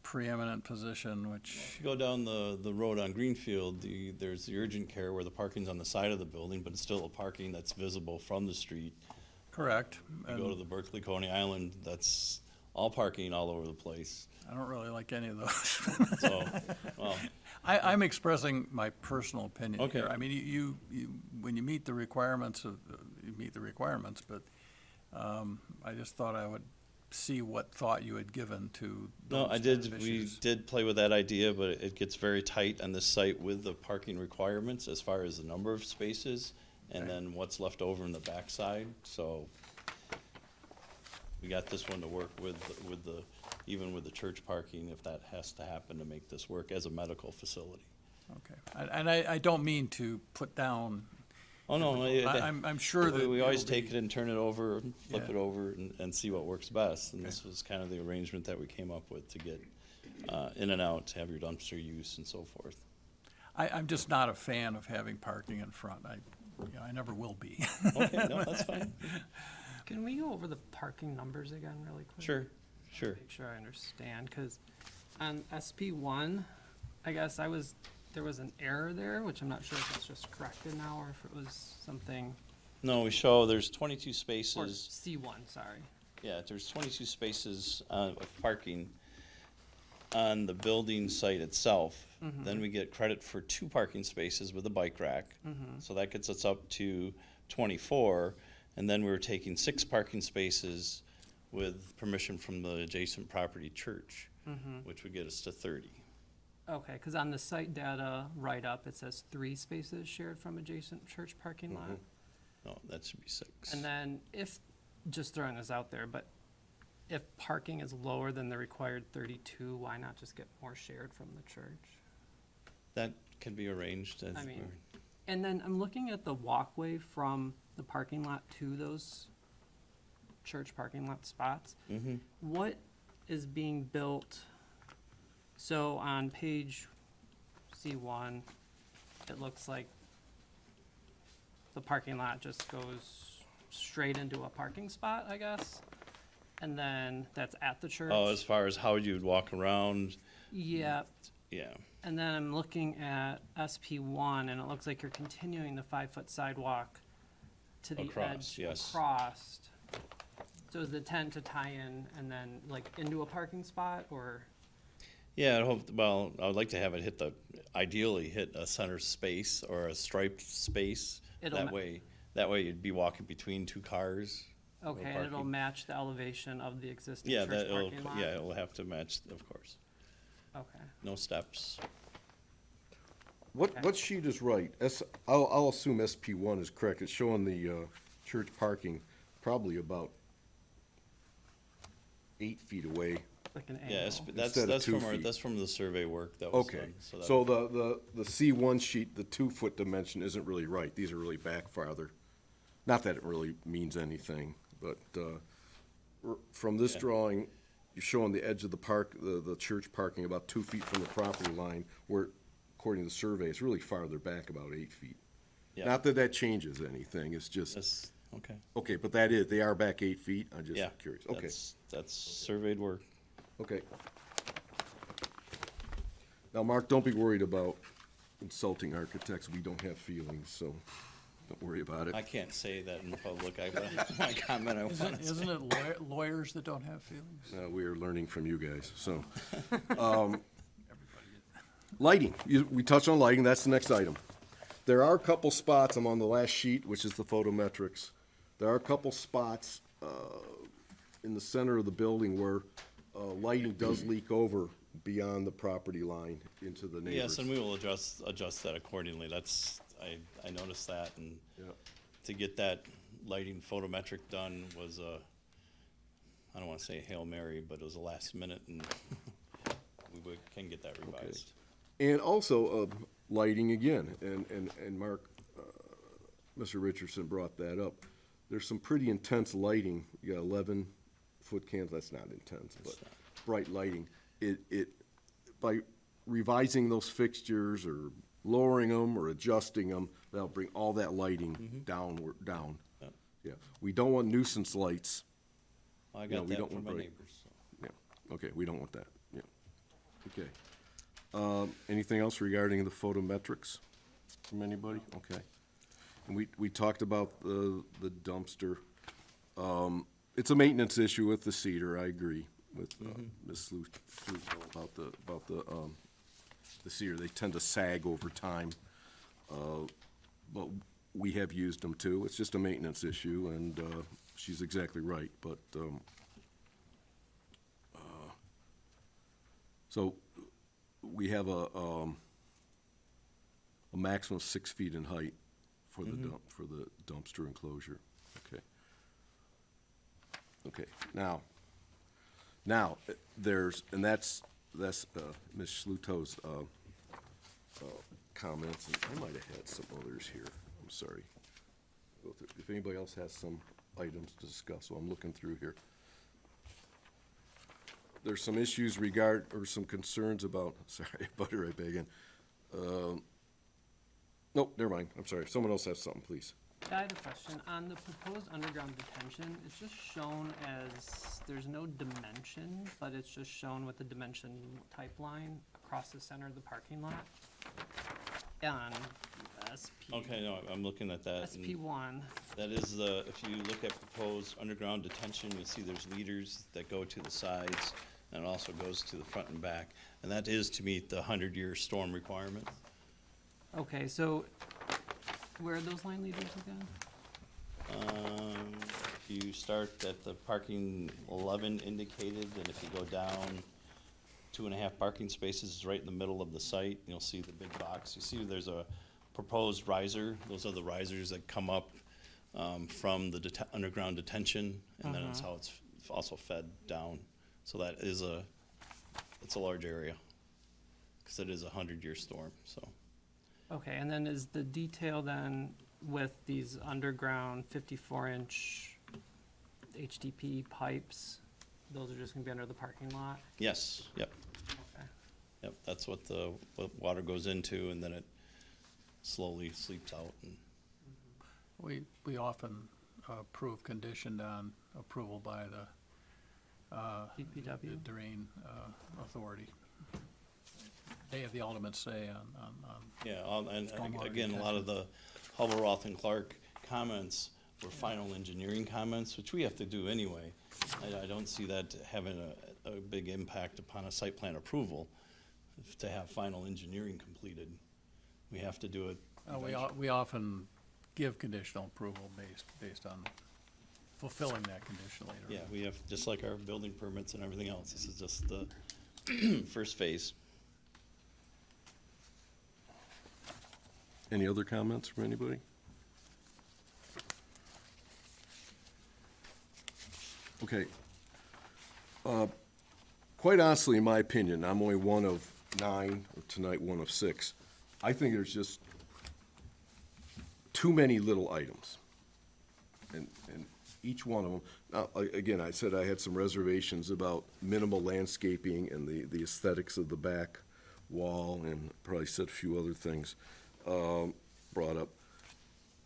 preeminent position, which, If you go down the road on Greenfield, there's the urgent care where the parking's on the side of the building, but it's still a parking that's visible from the street. correct. You go to the Berkeley Coney Island, that's all parking all over the place. I don't really like any of those. So, well, I'm expressing my personal opinion Okay. here. I mean, you when you meet the requirements you meet the requirements, but I just thought I would see what thought you had given to no, those I kind did, of we issues. did play with that idea, but it gets very tight on this site with the parking requirements as far as the number of spaces and Okay. then what's left over in the backside, so we got this one to work with even with the church parking, if that has to happen to make this work as a medical facility. Okay, and I don't mean to put down. Oh, no, I'm sure that we always it'll be- take it and turn it over, and flip Yeah. it over and see what works best. And Okay. this was kind of the arrangement that we came up with to get in and out, to have your dumpster use and so forth. I'm just not a fan of having parking in front. I never will be. Okay, no, that's fine. Can we go over the parking numbers again really quick? Sure, sure. Make sure I understand, because on SP1, I guess there was an error there, which I'm not sure if it's just corrected now or if it was something, No, we show there's 22 or spaces. C1, sorry. Yeah, there's 22 spaces of parking on the building site itself. Then we get credit for 2 parking spaces with a bike rack. So that gets us up to 24. And then we were taking 6 parking spaces with permission from the adjacent property church, which would get us to 30. Okay, because on the site data write-up, it says 3 spaces shared from adjacent church parking lot. No, that should be 6. And then if, just throwing this out there, but if parking is lower than the required 32, why not just get more shared from the church? That can be arranged. I mean, and then I'm looking at the walkway from the parking lot to those church parking lot spots. Mm-hmm. What is being built? So on page C1, it looks like the parking lot just goes straight into a parking spot, I guess. And then that's at the church. Oh, as far as how you'd walk around, Yeah, yeah. and then I'm looking at SP1, and it looks like you're continuing the 5-foot sidewalk to the Across, edge. yes. Across. So is the intent to tie in and then like into a parking spot, or? Yeah, I would like to have it ideally hit a center space or a striped space. It'll That ma- way, That way you'd be walking between two cars. No Okay, and it'll parking. match the elevation of the existing Yeah, church that'll, parking lot? yeah, it'll have to match, of course. Okay, No steps. What sheet is right? I'll assume SP one is correct. It's showing the, church parking probably about 8 feet away. like an Yeah, angle. that's, Instead of that's 2 from our, feet. that's from the survey work that was Okay, done. that- so the C1 sheet, the 2-foot dimension isn't really right. These are really back farther. Not that it really means anything, but from this Yeah. drawing, you're showing the edge of the park, the church parking about 2 feet from the property line, where according to the survey, it's really farther back, about 8 feet. Yeah. Not that that changes anything, it's just, That's, okay. okay, but they are back 8 feet? I'm Yeah. just curious. Okay. That's surveyed work. Okay. Now, Mark, don't be worried about insulting architects. We don't have feelings, so don't worry about it. I can't say that in public. My comment I want to say. Isn't it lawyers that don't have feelings? We are learning from you guys, so. Lighting, we touched on lighting, that's the next item. There are a couple spots, I'm on the last sheet, which is the photometrics. There are a couple spots in the center of the building where lighting does leak over beyond the property line into the neighbors. Yes, and we will adjust that accordingly. That's, I noticed that, and Yeah. to get that lighting photometric done was a, I don't want to say Hail Mary, but it was a last minute, and can get that revised. And also, lighting again, and Mark, Mr. Richardson brought that up. There's some pretty intense lighting. You got 11-foot candles, that's not intense, but bright lighting. By revising those fixtures or lowering them or adjusting them, that'll bring all that lighting down. Yep. Yeah, we don't want nuisance lights. I Yeah, got we that don't from my want neighbors. So. Yeah, okay, we don't want that, yeah. Okay. Anything else regarding the photometrics from anybody? Okay. And we talked about the dumpster. It's a maintenance issue with the cedar, I agree with Ms. Sluto about the cedar. They tend to sag over time. But we have used them too. It's just a maintenance issue, and she's exactly right, but so we have a maximum of 6 feet in height for the for the dumpster enclosure. Okay. Okay, now, there's, and that's Ms. Sluto's comments, and I might have had some others here, I'm sorry. Go through- If anybody else has some items to discuss, so I'm looking through here. There's some issues or some concerns about, sorry, butter right back in. Nope, never mind, I'm sorry, if someone else has something, please. I had a question. On the proposed underground detention, it's just shown as, there's no dimension, but it's just shown with the dimension type line across the center of the parking lot. On SP. Okay, no, I'm looking at that. and SP1. That is if you look at proposed underground detention, you'll see there's leaders that go to the sides, and it also goes to the front and back. And that is to meet the 100-year storm requirement. Okay, so where are those line leaders again? If you start at the parking 11 indicated, and if you go down 2.5 parking spaces is right in the middle of the site, you'll see the big box. You see there's a proposed riser. Those are the risers that come up from the underground detention, and then it's how it's also fed down. So that is it's a large area, because it is a 100-year storm, so. Okay, and then is the detail then with these underground 54-inch HDP pipes, those are just gonna be under the parking lot? Yes, yep, Okay. yep, that's what what water goes into, and then it slowly seeps out. And We often approve conditioned on approval by the DPW? drain authority. They have the ultimate say on Yeah, and Stormwater again, a lot of the Hubbleroth and Clark comments were final engineering comments, which we have to do anyway. I don't see that having a big impact upon a site plan approval, to have final engineering completed. We have to do it we eventually. often give conditional approval based on fulfilling that condition later. Yeah, we have, just like our building permits and everything else, this is just the first phase. Any other comments from anybody? Okay. Quite honestly, in my opinion, I'm only one of 9, or tonight one of 6. I think there's just too many little items. And each one of them, now, again, I said I had some reservations about minimal landscaping and the aesthetics of the back wall, and probably said a few other things brought up.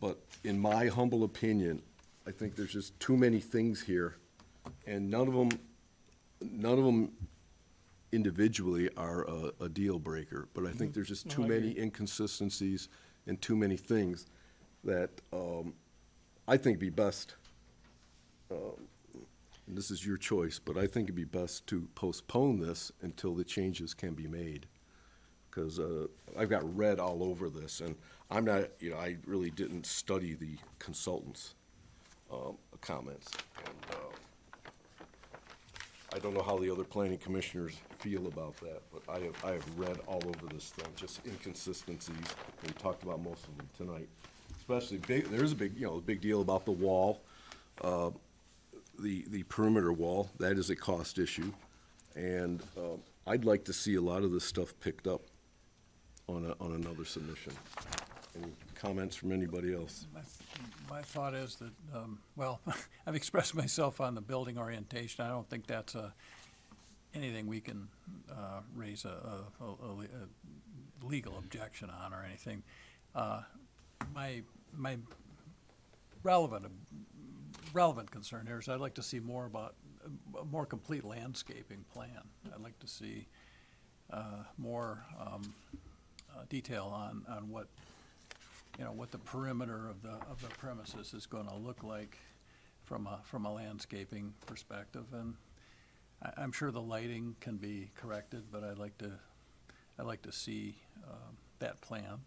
But in my humble opinion, I think there's just too many things here, and none of them individually are a deal breaker. But I think there's just too many inconsistencies and too many things that I think be best. And this is your choice, but I think it'd be best to postpone this until the changes can be made. Because I've got red all over this, and I'm not, I really didn't study the consultants' comments. And I don't know how the other planning commissioners feel about that, but I have read all over this thing, just inconsistencies. We talked about most of them tonight. Especially there's a big deal about the wall, the perimeter wall. That is a cost issue. And I'd like to see a lot of this stuff picked up on another submission. Any comments from anybody else? My thought is that, well, I've expressed myself on the building orientation. I don't think that's anything we can raise a legal objection on or anything. My relevant concern here is I'd like to see more about a more complete landscaping plan. I'd like to see more detail on what, what the perimeter of the premises is going to look like from a landscaping perspective. And I'm sure the lighting can be corrected, but I'd like to see that plan,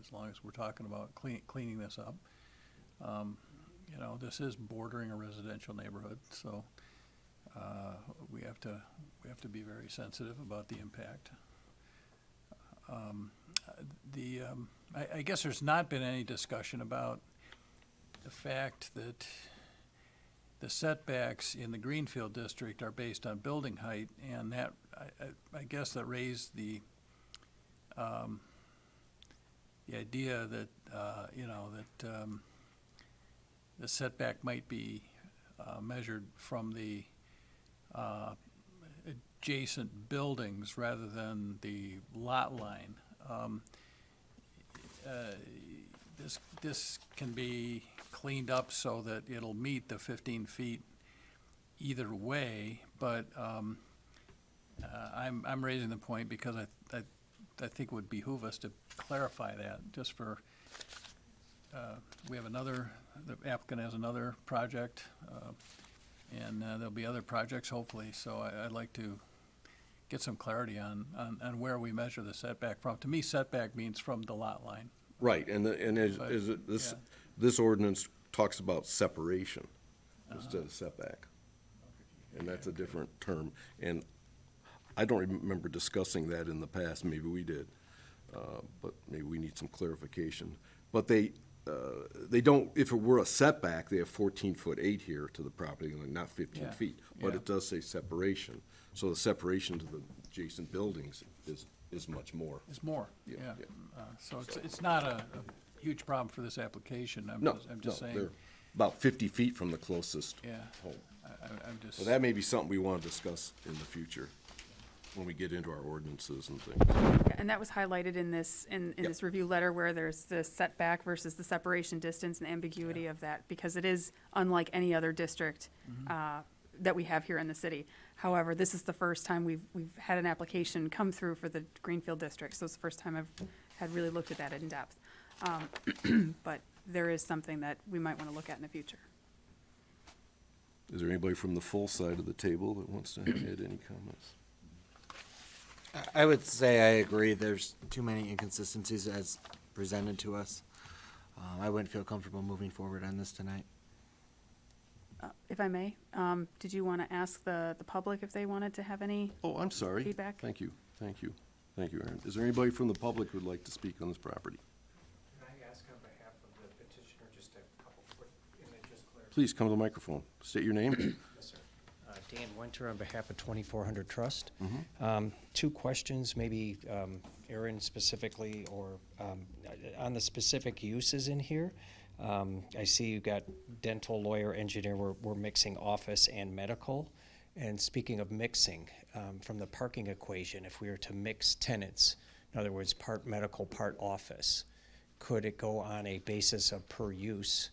as long as we're talking about cleaning this up. This is bordering a residential neighborhood, so we have to be very sensitive about the impact. I guess there's not been any discussion about the fact that the setbacks in the Greenfield district are based on building height, and that, I guess that raised the idea that, the setback might be measured from the adjacent buildings rather than the lot line. This can be cleaned up so that it'll meet the 15 feet either way, but I'm raising the point because I think it would behoove us to clarify that, just for, we have the applicant has another project, and there'll be other projects hopefully, so I'd like to get some clarity on where we measure the setback from. To me, setback means from the lot line. Right, and this ordinance talks about separation instead of setback. And that's a different term. And I don't remember discussing that in the past. Maybe we did. But maybe we need some clarification. But they don't, if it were a setback, they have 14'8" here to the property line, not 15 feet. But Yeah. it does say separation. So the separation to the adjacent buildings is much more. It's more, Yeah, yeah. yeah. So it's not a huge problem for this application. I'm No, just no, saying, they're about 50 feet from the closest yeah, home. I'm just. So that may be something we want to discuss in the future when we get into our ordinances and things. Yeah, and that was highlighted in this, in this review letter where there's the setback versus the separation distance and ambiguity of that, because it is unlike any other district that we have here in the city. However, this is the first time we've had an application come through for the Greenfield district, so it's the first time I've had really looked at that in depth. But there is something that we might want to look at in the future. Is there anybody from the full side of the table that wants to add any comments? I would say I agree. There's too many inconsistencies as presented to us. I wouldn't feel comfortable moving forward on this tonight. If I may, did you want to ask the public if they wanted to have any? Oh, I'm sorry. Feedback? Thank you, thank you, thank you, Aaron. Is there anybody from the public who'd like to speak on this property? Can I ask on behalf of the petitioner just a couple quick images clear? Please come to the microphone. State your name. Yes, sir. Dan Winter on behalf of 2400 Trust. Two questions, maybe Aaron specifically, or on the specific uses in here. I see you got dental, lawyer, engineer, we're mixing office and medical. And speaking of mixing, from the parking equation, if we were to mix tenants, in other words, part medical, part office, could it go on a basis of per use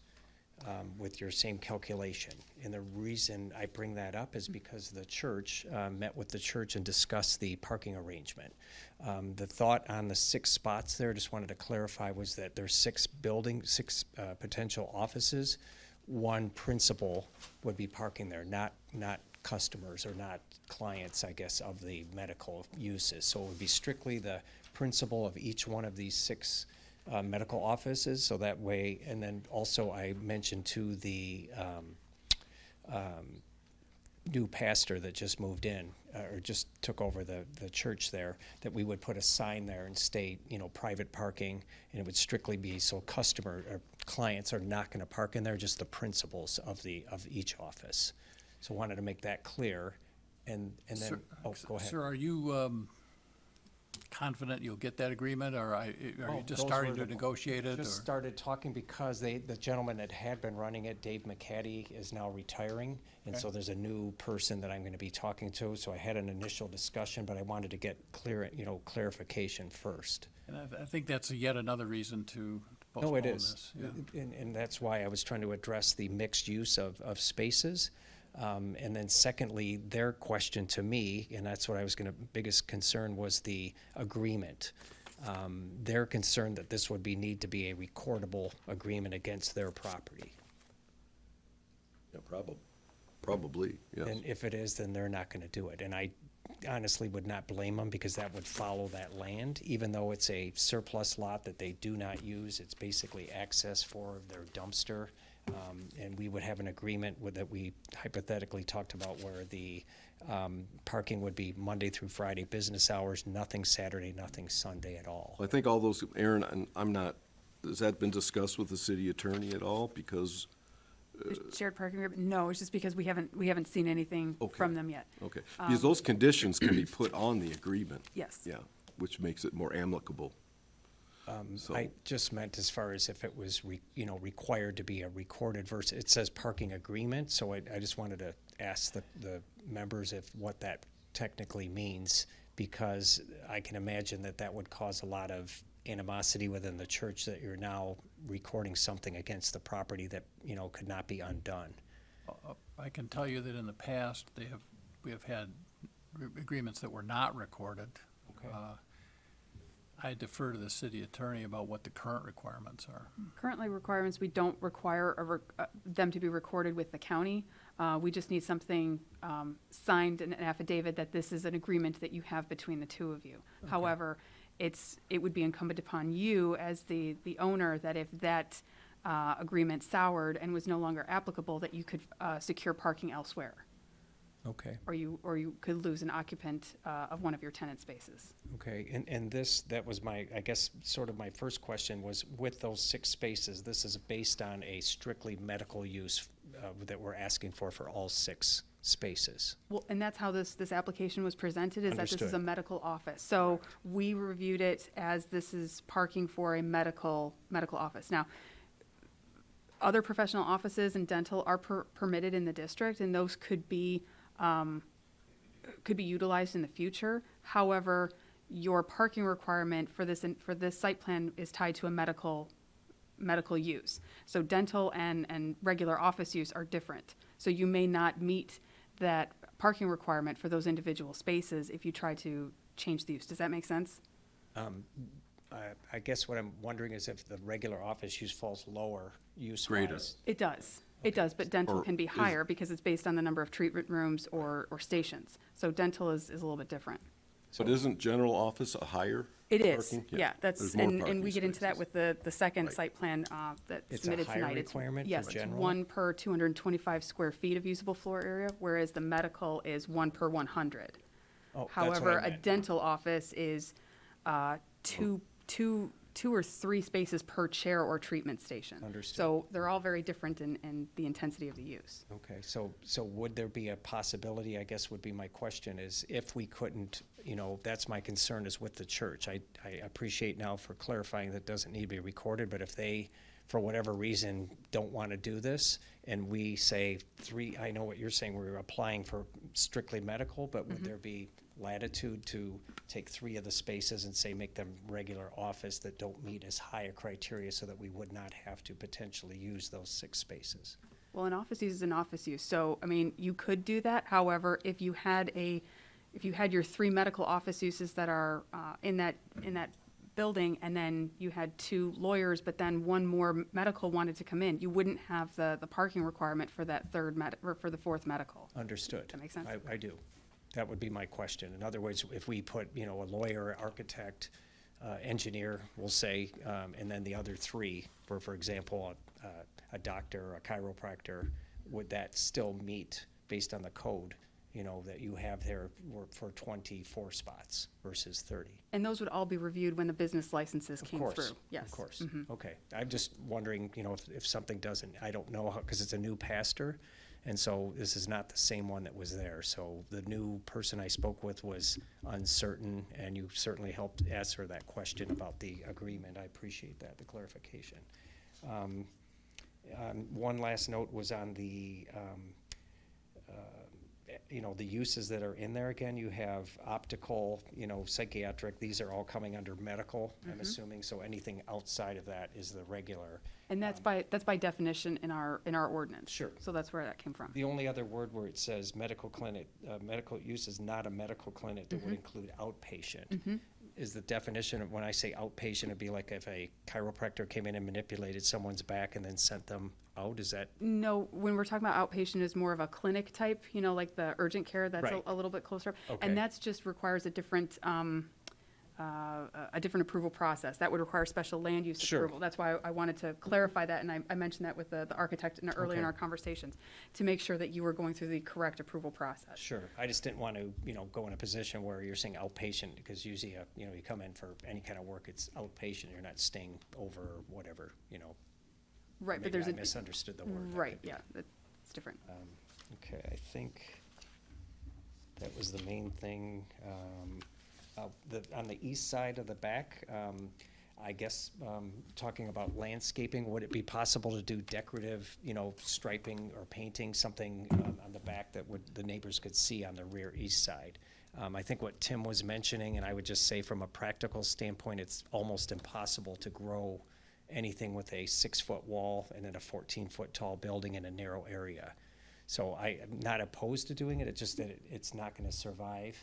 with your same calculation? And the reason I bring that up is because the church met with the church and discussed the parking arrangement. The thought on the 6 spots there, just wanted to clarify, was that there's 6 potential offices. One principal would be parking there, not customers or not clients, I guess, of the medical uses. So it would be strictly the principal of each one of these 6 medical offices, so that way, and then also I mentioned to the new pastor that just moved in, or just took over the church there, that we would put a sign there and state, private parking, and it would strictly be so customer or clients are not gonna park in there, just the principals of each office. So wanted to make that clear, and then, Sir- go ahead. Sir, are you confident you'll get that agreement, or are you just Those starting were to the- negotiate it? Just or- started talking because the gentleman that had been running it, Dave McCaddy, is now retiring. And so there's a new person that I'm gonna be talking to. So I had an initial discussion, but I wanted to get clarification first. And I think that's yet another reason to No, postpone it is. this. Yeah. And that's why I was trying to address the mixed use of spaces. And then secondly, their question to me, and that's what I was biggest concern was the agreement. They're concerned that this would need to be a recordable agreement against their property. Yeah, probably, yes. And if it is, then they're not gonna do it. And I honestly would not blame them, because that would follow that land, even though it's a surplus lot that they do not use. It's basically access for their dumpster. And we would have an agreement that we hypothetically talked about, where the parking would be Monday through Friday business hours, nothing Saturday, nothing Sunday at all. I think all those, Aaron, and has that been discussed with the city attorney at all? Because, The shared parking agreement? No, it's just because we haven't seen anything Okay. from them yet. okay, because those conditions can be put on the agreement. Yes. Yeah, which makes it more amicable. So- I just meant as far as if it was, required to be a recorded versus, it says parking agreement, so I just wanted to ask the members what that technically means, because I can imagine that would cause a lot of animosity within the church, that you're now recording something against the property that, could not be undone. I can tell you that in the past, we have had agreements that were not recorded. Okay. I defer to the city attorney about what the current requirements are. Currently requirements, we don't require them to be recorded with the county. We just need something signed, an affidavit that this is an agreement that you have between the two of you. However, it would be incumbent upon you as the owner, that if that agreement soured and was no longer applicable, that you could secure parking elsewhere. Okay. Or you could lose an occupant of one of your tenant spaces. Okay, and that was I guess, sort of my first question was, with those 6 spaces, this is based on a strictly medical use that we're asking for all 6 spaces. Well, and that's how this application was presented, is that this is Understood. a medical office. So we reviewed it as this is parking for a medical office. Now, other professional offices and dental are permitted in the district, and those could be utilized in the future. However, your parking requirement for this site plan is tied to a medical use. So dental and regular office use are different. So you may not meet that parking requirement for those individual spaces if you try to change the use. Does that make sense? I guess what I'm wondering is if the regular office use falls lower use-wise. Greater. It does, but dental Or can be is- higher because it's based on the number of treatment rooms or stations. So dental is a little bit different. But isn't general office a higher? It is, parking? yeah, that's, There's more and we parking get into that spaces. with the second Right. site plan that's It's a submitted higher tonight. It's- requirement for Yes, it's general? 1 per 225 square feet of usable floor area, whereas the medical is 1 per 100. Oh, that's what I However, a meant. dental office is two or three spaces per chair or treatment station. Understood. So they're all very different in the intensity of the use. Okay, so would there be a possibility, I guess would be my question, is if we couldn't, that's my concern is with the church. I appreciate now for clarifying that doesn't need to be recorded, but if they, for whatever reason, don't want to do this, and we say I know what you're saying, we're applying for strictly medical, but would there be latitude to take 3 of the spaces and say, make them regular office that don't meet as high a criteria so that we would not have to potentially use those 6 spaces? Well, an office use is an office use, so, I mean, you could do that. However, if you had your 3 medical office uses that are in that building, and then you had 2 lawyers, but then 1 more medical wanted to come in, you wouldn't have the parking requirement for that or for the 4th medical. Understood. That make sense? I do. That would be my question. In other words, if we put, a lawyer, architect, engineer, we'll say, and then the other 3, for example, a doctor, a chiropractor, would that still meet, based on the code, that you have there for 24 spots versus 30? And those would all be reviewed when the business licenses Of came course, through, yes. Of course, Mhm. okay. I'm just wondering, if something doesn't, I don't know how, because it's a new pastor, and so this is not the same one that was there. So the new person I spoke with was uncertain, and you certainly helped answer that question about the agreement. I appreciate that, the clarification. One last note was on the the uses that are in there. Again, you have optical, psychiatric, these are all coming under medical, I'm assuming, so anything outside of that is the regular. And that's by definition in our ordinance. Sure. So that's where that came from. The only other word where it says medical clinic, medical use is not a medical clinic that would include outpatient. Is the definition of, when I say outpatient, it'd be like if a chiropractor came in and manipulated someone's back and then sent them out, is that? No, when we're talking about outpatient, is more of a clinic type, like the urgent care, that's Right. a little bit closer. Okay. And that's just requires a different approval process. That would require special land use Sure. approval. That's why I wanted to clarify that, and I mentioned that with the architect earlier in Okay. our conversations, to make sure that you were going through the correct approval process. Sure, I just didn't want to, go in a position where you're saying outpatient, because usually, you come in for any kind of work, it's outpatient, you're not staying over or whatever, Right, but Maybe there's I a. misunderstood the word. That Right, could be- yeah, it's different. Okay, I think that was the main thing. On the east side of the back, I guess, talking about landscaping, would it be possible to do decorative, striping or painting, something on the back that the neighbors could see on the rear east side? I think what Tim was mentioning, and I would just say from a practical standpoint, it's almost impossible to grow anything with a 6-foot wall and then a 14-foot tall building in a narrow area. So I am not opposed to doing it, it's just that it's not gonna survive.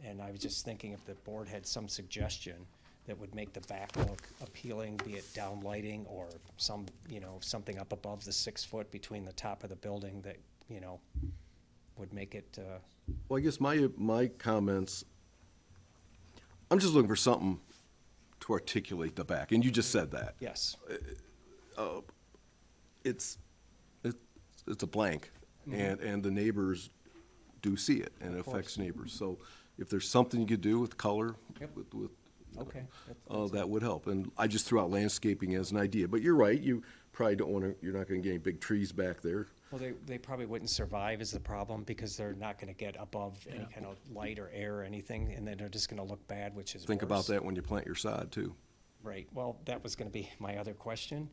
And I was just thinking if the board had some suggestion that would make the back look appealing, be it down lighting or something up above the 6 foot between the top of the building that, would make it, Well, I guess my comments, I'm just looking for something to articulate the back, and you just said that. yes. It's a blank, and the neighbors do see it, and it affects neighbors. So if there's something you could do with color, Yep. with Okay. that would help. And I just threw out landscaping as an idea, but you're right, you probably don't want to, you're not going to get any big trees back there. Well, they probably wouldn't survive is the problem, because they're not gonna get above any kind of light or air or anything, and then they're just gonna look bad, which is Think about worse. that when you plant your sod, too. Right, well, that was gonna be my other question.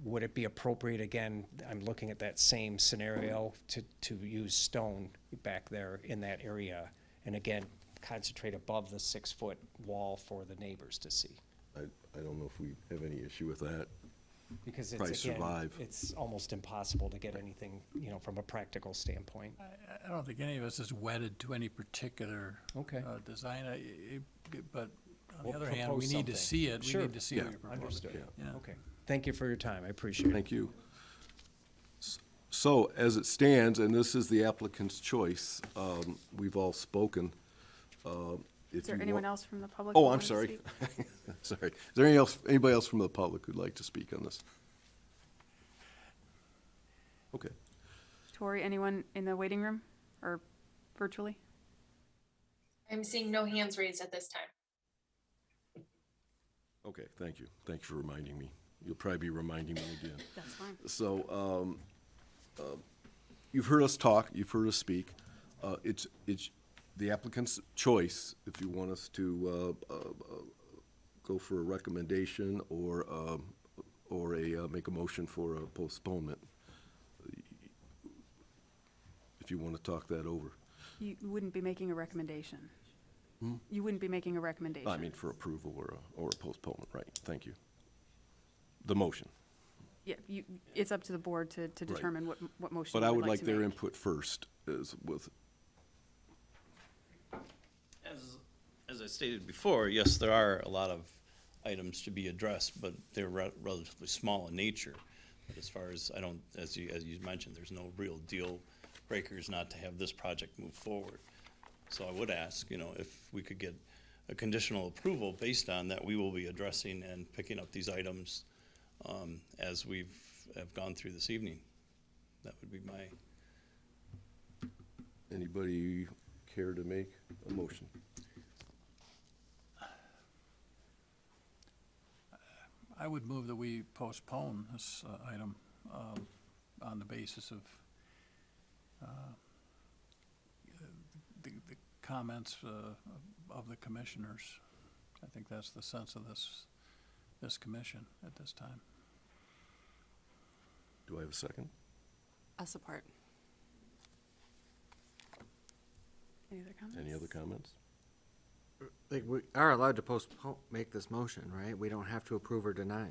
Would it be appropriate, again, I'm looking at that same scenario, to use stone back there in that area? And again, concentrate above the 6-foot wall for the neighbors to see? I don't know if we have any issue with that. Because it's, Probably again, survive. it's almost impossible to get anything, from a practical standpoint. I don't think any of us is wedded to any particular Okay. design, but on the We'll other hand, we propose need to something. see it. We Sure. need to see Yeah. what you're proposing. Understood. Yeah. Okay, thank you for your time, I appreciate it. Thank you. So, as it stands, and this is the applicant's choice, we've all spoken, if Is there you anyone want- else from the public? who Oh, I'm wanted to sorry. speak? Sorry. Is there anybody else from the public who'd like to speak on this? Okay. Tori, anyone in the waiting room or virtually? I'm seeing no hands raised at this time. Okay, thank you. Thank you for reminding me. You'll probably be reminding me again. That's fine. So, you've heard us talk, you've heard us speak. It's the applicant's choice if you want us to go for a recommendation or make a motion for a postponement. If you want to talk that over. You wouldn't be making a recommendation. You wouldn't be making a recommendation. I mean, for approval or a postponement, right? Thank you. The motion. Yeah, it's up to the board to determine what motion But you I would would like to their make. input first, is with, As I stated before, yes, there are a lot of items to be addressed, but they're relatively small in nature. But as far as, as you mentioned, there's no real deal breakers not to have this project move forward. So I would ask, if we could get a conditional approval based on that, we will be addressing and picking up these items as have gone through this evening. That would be my. anybody care to make a motion? I would move that we postpone this item on the basis of the comments of the commissioners. I think that's the sense of this commission at this time. Do I have a second? I'll support. Any other comments? Any other comments? Like, we are allowed to postpone, make this motion, right? We don't have to approve or deny.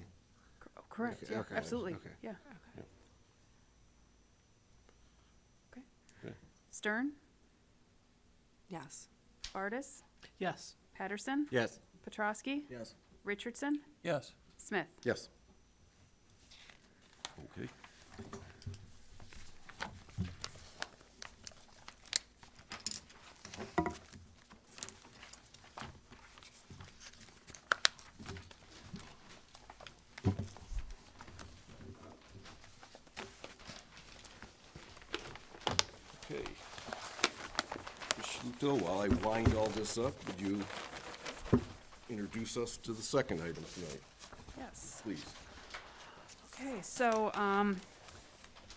Oh, correct, Okay, yeah, okay, absolutely, okay. yeah. Yep. Okay. Okay. Stern, Yes. Bartis, Yes. Patterson, Yes. Petrowski, Yes. Richardson, Yes. Smith. Yes. Okay. Okay. Ms. Shuto, while I wind all this up, would you introduce us to the second item tonight, Yes. please? Okay, so,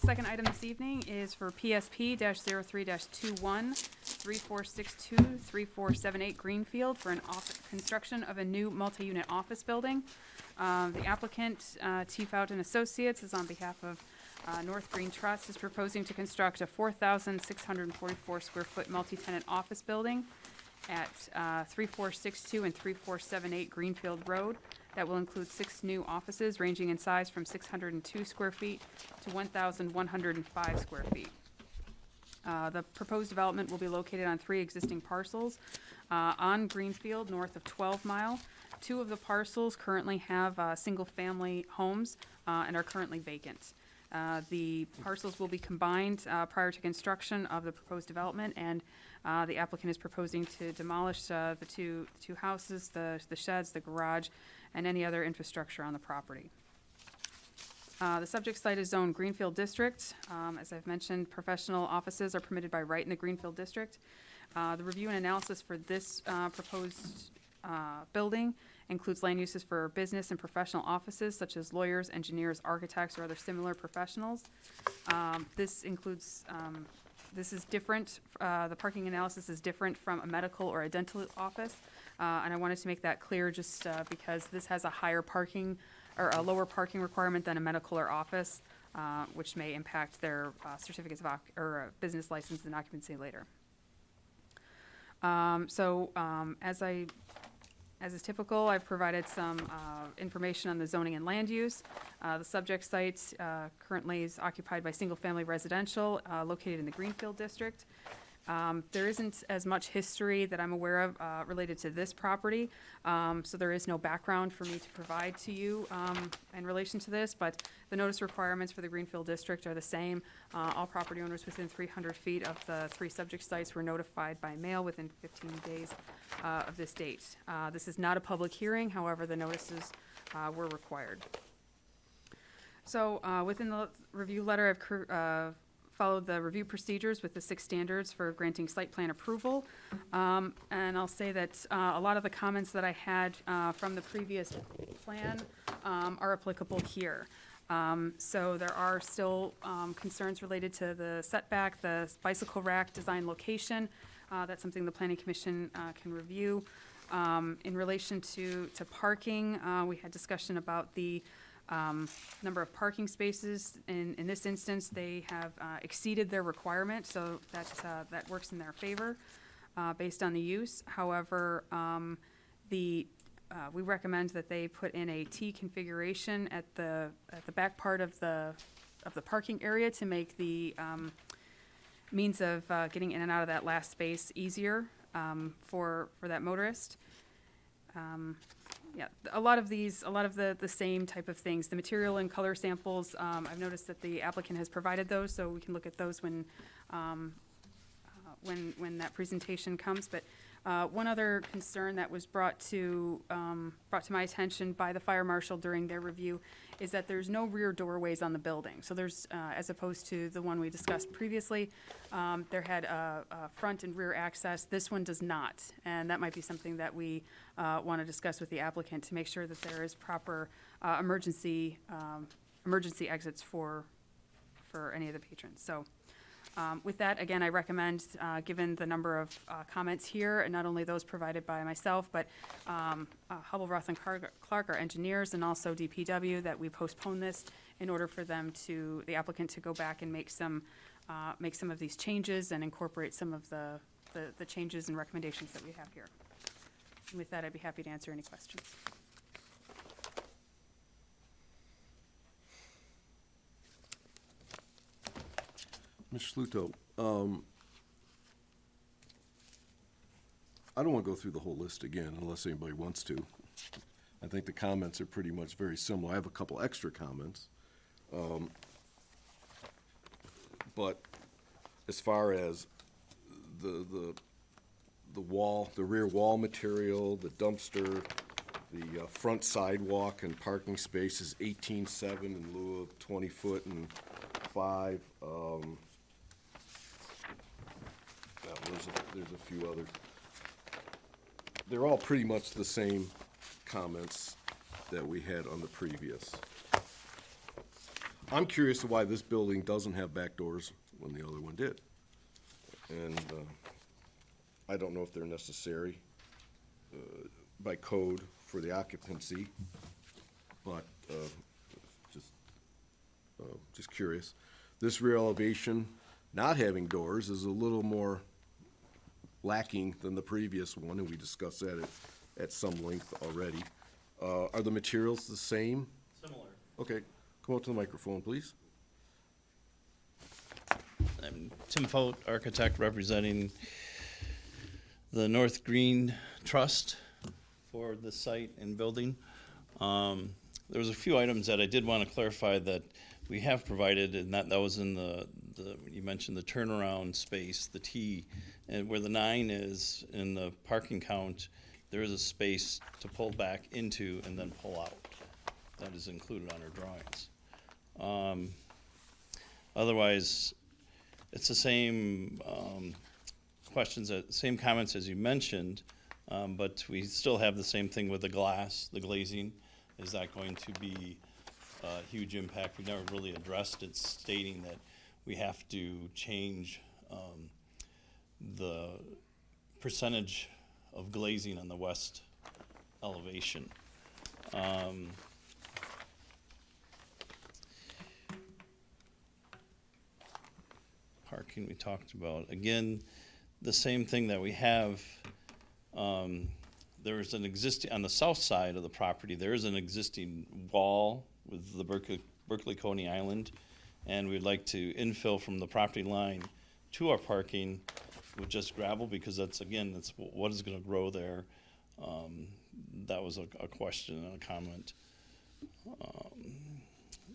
second item this evening is for PSP-03-21, 3462-3478 Greenfield for construction of a new multi-unit office building. The applicant, T. Fountain Associates, is on behalf of North Green Trust, is proposing to construct a 4,644 square foot multi-tenant office building at 3462 and 3478 Greenfield Road. That will include 6 new offices ranging in size from 602 square feet to 1,105 square feet. The proposed development will be located on 3 existing parcels on Greenfield, north of 12 Mile. 2 of the parcels currently have single-family homes and are currently vacant. The parcels will be combined prior to construction of the proposed development, and the applicant is proposing to demolish the two houses, the sheds, the garage, and any other infrastructure on the property. The subject site is zoned Greenfield District. As I've mentioned, professional offices are permitted by right in the Greenfield District. The review and analysis for this proposed building includes land uses for business and professional offices such as lawyers, engineers, architects, or other similar professionals. This includes, this is different, the parking analysis is different from a medical or a dental office. And I wanted to make that clear just because this has a higher parking or a lower parking requirement than a medical or office, which may impact their certificates of business license and occupancy later. As is typical, I've provided some information on the zoning and land use. The subject site currently is occupied by single-family residential located in the Greenfield District. There isn't as much history that I'm aware of related to this property, so there is no background for me to provide to you in relation to this, but the notice requirements for the Greenfield District are the same. All property owners within 300 feet of the 3 subject sites were notified by mail within 15 days of this date. This is not a public hearing, however, the notices were required. So within the review letter, I've followed the review procedures with the 6 standards for granting site plan approval. And I'll say that a lot of the comments that I had from the previous plan are applicable here. So there are still concerns related to the setback, the bicycle rack design location. That's something the Planning Commission can review. In relation to parking, we had discussion about the number of parking spaces. In this instance, they have exceeded their requirement, so that works in their favor based on the use. However, we recommend that they put in a T configuration at the back part of the parking area to make the means of getting in and out of that last space easier for that motorist. Yeah, a lot of the same type of things. The material and color samples, I've noticed that the applicant has provided those, so we can look at those when that presentation comes. But one other concern that was brought to my attention by the fire marshal during their review is that there's no rear doorways on the building. So there's, as opposed to the one we discussed previously, there had a front and rear access. This one does not, and that might be something that we want to discuss with the applicant to make sure that there is proper emergency exits for any of the patrons. So. With that, again, I recommend, given the number of comments here, and not only those provided by myself, but Hubble, Roth, and Clark, our engineers, and also DPW, that we postpone this in order for the applicant to go back and make some of these changes and incorporate some of the changes and recommendations that we have here. And with that, I'd be happy to answer any questions. Mr. Sluto, I don't want to go through the whole list again unless anybody wants to. I think the comments are pretty much very similar. I have a couple extra comments. But as far as the wall, the rear wall material, the dumpster, the front sidewalk and parking space is 18.7 in lieu of 20 foot and 5. There's a few other. They're all pretty much the same comments that we had on the previous. I'm curious to why this building doesn't have back doors when the other one did. And I don't know if they're necessary by code for the occupancy, but just curious. This rear elevation, not having doors, is a little more lacking than the previous one, and we discussed that at some length already. Are the materials the same? Similar. Okay, come up to the microphone, please. I'm Tim Fote, architect representing the North Green Trust for the site and building. There was a few items that I did want to clarify that we have provided, and that was in you mentioned the turnaround space, the T, and where the 9 is in the parking count, there is a space to pull back into and then pull out. That is included on our drawings. Otherwise, it's the same same comments as you mentioned, but we still have the same thing with the glass, the glazing. Is that going to be a huge impact? We never really addressed it, stating that we have to change the percentage of glazing on the west elevation. Parking we talked about. Again, the same thing that we have, there's an existing, on the south side of the property, there is an existing wall with the Berkeley Coney Island, and we'd like to infill from the property line to our parking with just gravel, because that's, again, that's what is gonna grow there. That was a question and a comment.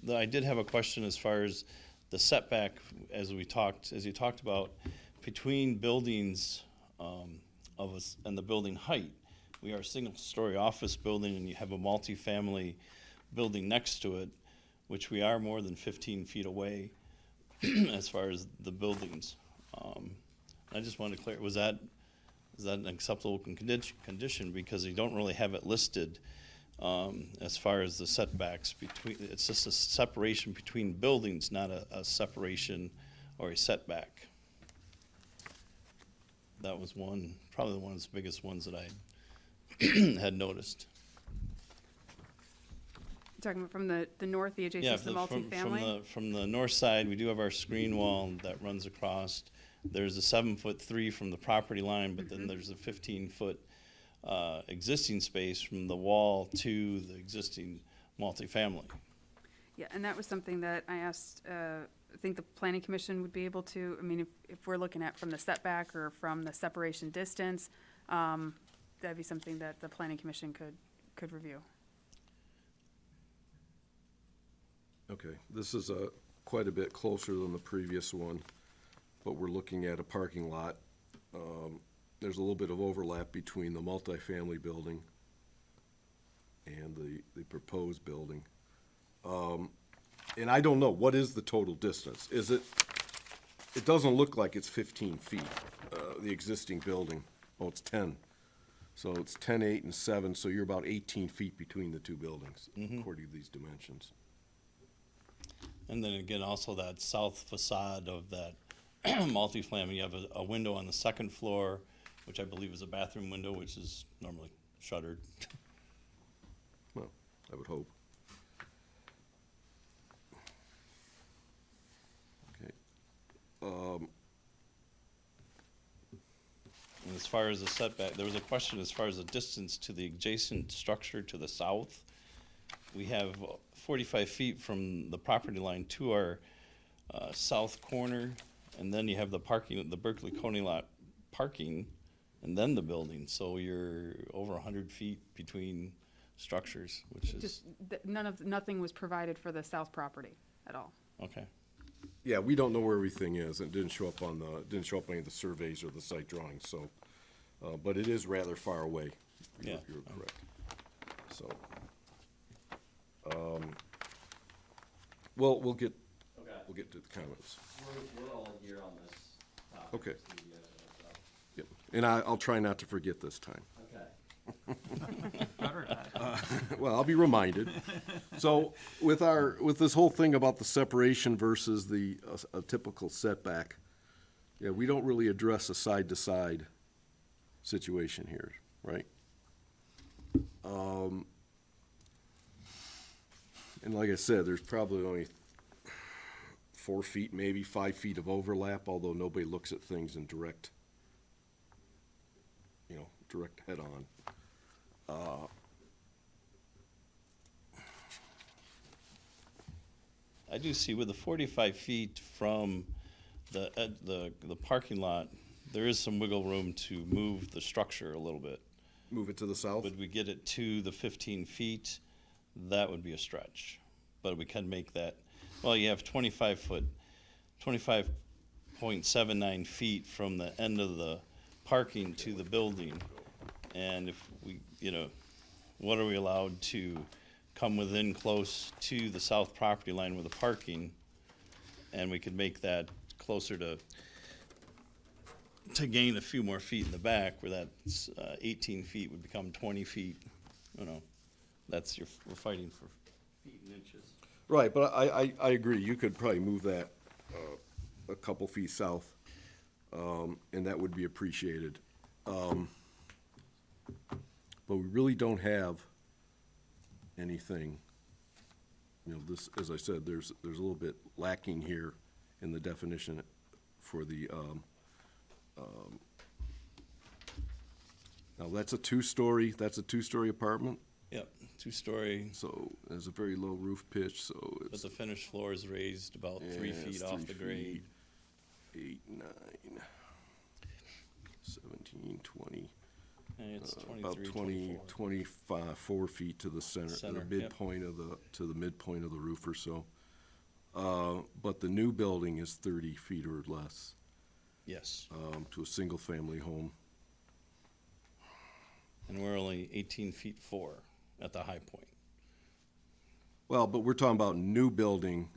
Then I did have a question as far as the setback, as you talked about, between buildings, and the building height. We are a single-story office building, and you have a multifamily building next to it, which we are more than 15 feet away as far as the buildings. I just wanted to clear, is that an acceptable condition? Because you don't really have it listed as far as the setbacks between, it's just a separation between buildings, not a separation or a setback. That was probably one of the biggest ones that I had noticed. Talking about from the north, the adjacent to the multifamily? From the north side, we do have our screen wall that runs across. There's a 7'3" from the property line, but then there's a 15-foot existing space from the wall to the existing multifamily. Yeah, and that was something that I asked, I think the planning commission would be able to, I mean, if we're looking at from the setback or from the separation distance, that'd be something that the planning commission could review. Okay, this is quite a bit closer than the previous one, but we're looking at a parking lot. There's a little bit of overlap between the multifamily building and the proposed building. And I don't know, what is the total distance? It doesn't look like it's 15 feet, the existing building. Oh, it's 10. So it's 10, 8, and 7, so you're about 18 feet between the two buildings, according to these dimensions. And then again, also that south facade of that multifamily, you have a window on the second floor, which I believe is a bathroom window, which is normally shuttered. Well, I would hope. Okay. And as far as the setback, there was a question as far as the distance to the adjacent structure to the south. We have 45 feet from the property line to our south corner, and then you have the parking, the Berkeley Coney lot parking, and then the building. So you're over 100 feet between structures, which is, Just, nothing was provided for the south property at all. okay. Yeah, we don't know where everything is, and it didn't show up on any of the surveys or the site drawings, so, but it is rather far away. Yeah. You're correct. So, well, we'll get to the comments. We're all here on this topic. Okay. so you guys know, so. Yep. And I'll try not to forget this time. Okay. Well, I'll be reminded. So with this whole thing about the separation versus a typical setback, yeah, we don't really address a side-to-side situation here, right? And like I said, there's probably only 4 feet, maybe 5 feet of overlap, although nobody looks at things in direct head-on. I do see with the 45 feet from the parking lot, there is some wiggle room to move the structure a little bit. Move it to the south? Would we get it to the 15 feet? That would be a stretch. But we can make that, well, you have 25.79 feet from the end of the parking to the building. And if we, what are we allowed to come within close to the south property line with the parking? And we could make that closer to gain a few more feet in the back, where that 18 feet would become 20 feet. We're fighting for feet and inches. Right, but I agree, you could probably move that a couple feet south, and that would be appreciated. But we really don't have anything, this, as I said, there's a little bit lacking here in the definition for the, now that's a two-story apartment, Yep, 2-story, so there's a very low roof pitch, so but it's. the finished floor is raised about 3 Yeah, it's feet off 3 the grade. feet, 8, 9. 17, 20, And it's about 23, 25, 4 feet to the center, Center, the yep. midpoint of to the midpoint of the roof or so. But the new building is 30 feet or less, Yes, to a single-family home. and we're only 18 feet 4 at the high point. Well, but we're talking about new building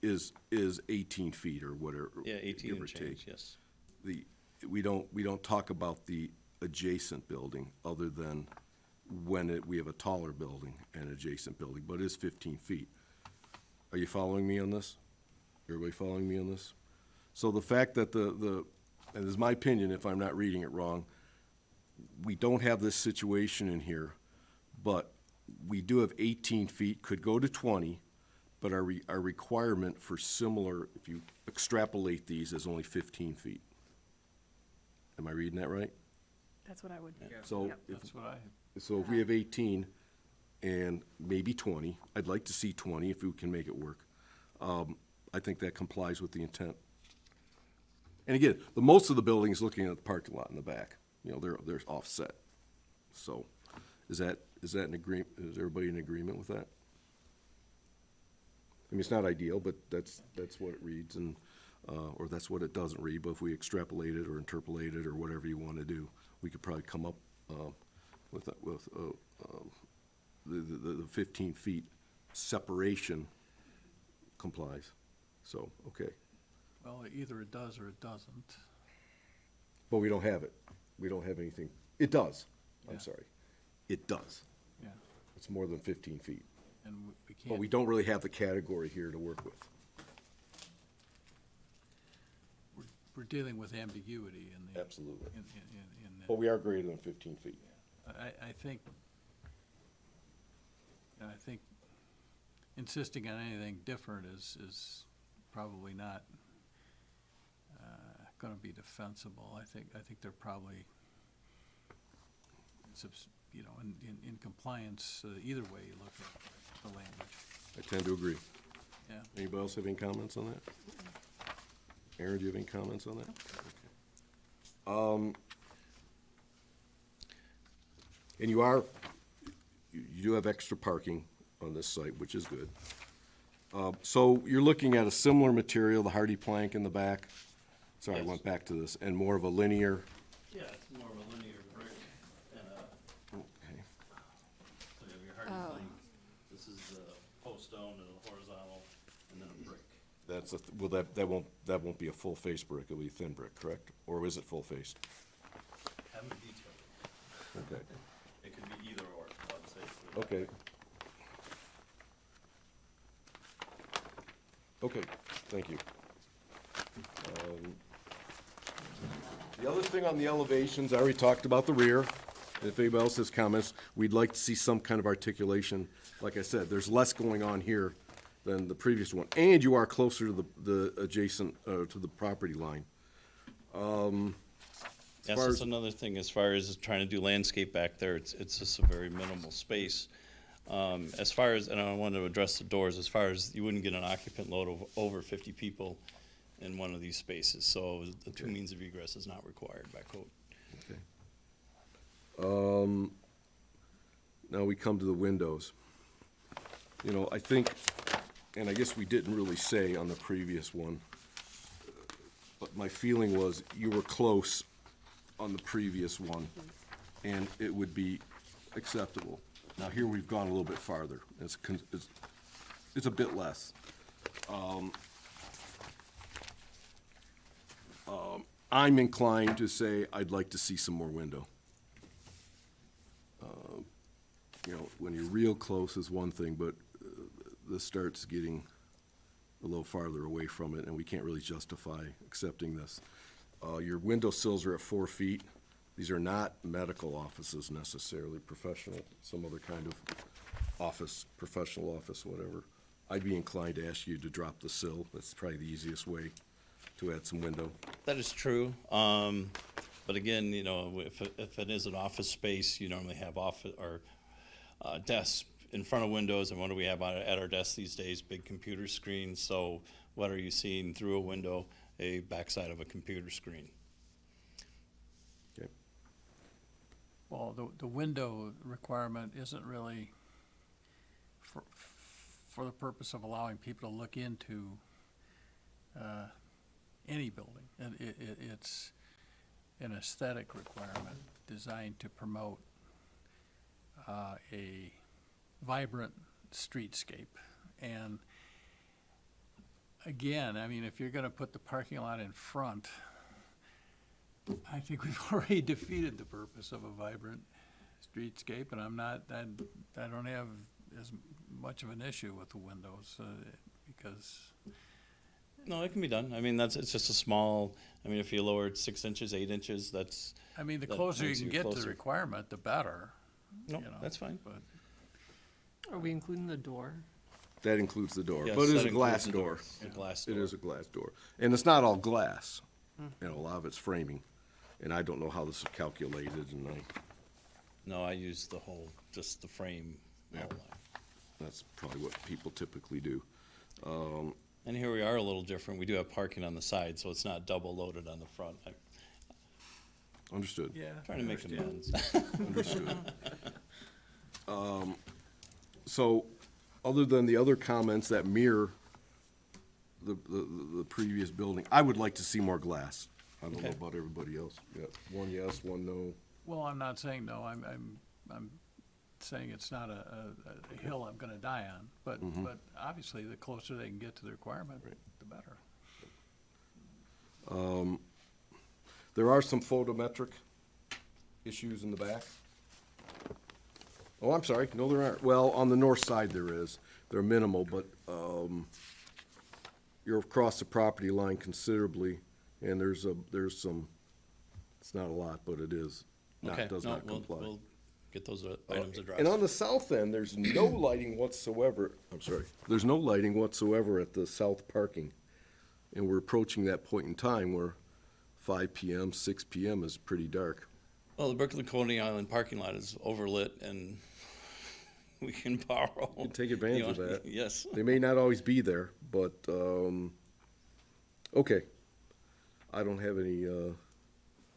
is 18 feet or whatever. Yeah, 18 give or and change, take. yes. We don't talk about the adjacent building other than when we have a taller building and adjacent building, but it is 15 feet. Are you following me on this? Everybody following me on this? So the fact that and this is my opinion if I'm not reading it wrong, we don't have this situation in here, but we do have 18 feet, could go to 20, but our requirement for similar, if you extrapolate these, is only 15 feet. Am I reading that right? That's what I would. So Yep. if, That's what I, so if we have 18 and maybe 20, I'd like to see 20 if we can make it work. I think that complies with the intent. And again, most of the building is looking at the parking lot in the back. You know, they're offset. So is that an agreement? Is everybody in agreement with that? I mean, it's not ideal, but that's what it reads and, or that's what it doesn't read. But if we extrapolate it or interpolate it or whatever you want to do, we could probably come up with the 15 feet separation complies. So, okay. well, either it does or it doesn't. But we don't have it. We don't have anything. It does. I'm Yeah. sorry. It does. Yeah, It's more than 15 feet. and we can't. But we don't really have the category here to work with. We're dealing with ambiguity in the. Absolutely. In that. But we are greater than 15 feet. I think, and I think insisting on anything different is probably not gonna be defensible. I think they're probably, you know, in compliance, either way you look at the language, I tend to agree. yeah. Anybody else have any comments on that? Aaron, do you have any comments on that? Okay. And you do have extra parking on this site, which is good. So you're looking at a similar material, the hardy plank in the back. Sorry, I Yes. went back to this, and more of a linear. Yeah, it's more of a linear brick and Okay. so you have your hardy plank. This is post stone and a horizontal and then a brick. Well, that won't be a full face brick, it'll be thin brick, correct? Or is it full faced? Haven't detailed. Okay. It could be either or, I'd say. for that. Okay. Okay, thank you. The other thing on the elevations, I already talked about the rear. If anybody else has comments, we'd like to see some kind of articulation. Like I said, there's less going on here than the previous one, and you are closer to the adjacent, to the property line. Yes, far that's as- another thing, as far as trying to do landscape back there, it's just a very minimal space. As far as, and I want to address the doors, as far as you wouldn't get an occupant load of over 50 people in one of these spaces, so the two means of egress is not required by code. Now we come to the windows. You know, I think, and I guess we didn't really say on the previous one, but my feeling was you were close on the previous one, and it would be acceptable. Now here we've gone a little bit farther. It's a bit less. I'm inclined to say I'd like to see some more window. You know, when you're real close is one thing, but this starts getting a little farther away from it, and we can't really justify accepting this. Your window sills are at 4 feet. These are not medical offices necessarily, professional, some other kind of office, professional office, whatever. I'd be inclined to ask you to drop the sill. That's probably the easiest way to add some window. That is true, but again, you know, if it is an office space, you normally have office, or desks in front of windows, and what do we have at our desks these days? Big computer screens, so what are you seeing through a window? A backside of a computer screen. Well, the window requirement isn't really for the purpose of allowing people to look into any building. And it's an aesthetic requirement designed to promote a vibrant streetscape. And again, I mean, if you're gonna put the parking lot in front, I think we've already defeated the purpose of a vibrant streetscape, and I don't have as much of an issue with the windows, because, No, it can be done. I mean, it's just a small, I mean, if you lower it 6 inches, 8 inches, that's, I mean, the That closer you makes can you get to the closer. requirement, the better, no, you know. that's fine. But Are we including the door? That includes the door, Yes, but it is that a includes glass the door. The glass It door. is a glass door. And it's not all glass. You know, a lot of it's framing. And I don't know how this is calculated, and No, I use just the frame outline. that's probably what people typically do. And here we are a little different. We do have parking on the side, so it's not double loaded on the front. I'm Understood. yeah, trying to make amends. Understood. So, other than the other comments that mirror the previous building, I would like to see more glass. I don't know Okay. about everybody else. Yeah, one yes, one no. well, I'm not saying no, I'm saying it's not a hill I'm gonna die on, but obviously, the closer they can get to the requirement, the better. There are some photometric issues in the back. Oh, I'm sorry, no, there aren't. Well, on the north side there is. They're minimal, but, you're across the property line considerably, and there's some, it's not a lot, but it is, Okay, does no, not comply. we'll get those items addressed. And on the south end, there's no lighting whatsoever, I'm sorry, there's no lighting whatsoever at the south parking. And we're approaching that point in time where 5 PM, 6 PM is pretty dark. Well, the Berkeley Coney Island parking lot is overlit, and we can borrow. You can take advantage of you know, that. Yes. They may not always be there, but, okay. I don't have any,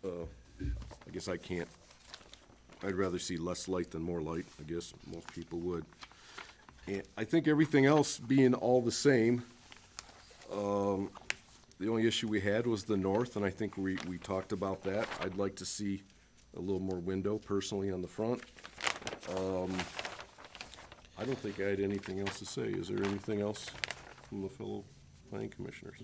I guess I can't. I'd rather see less light than more light, I guess most people would. And I think everything else being all the same, the only issue we had was the north, and I think we talked about that. I'd like to see a little more window personally on the front. I don't think I had anything else to say. Is there anything else from the fellow planning commissioners?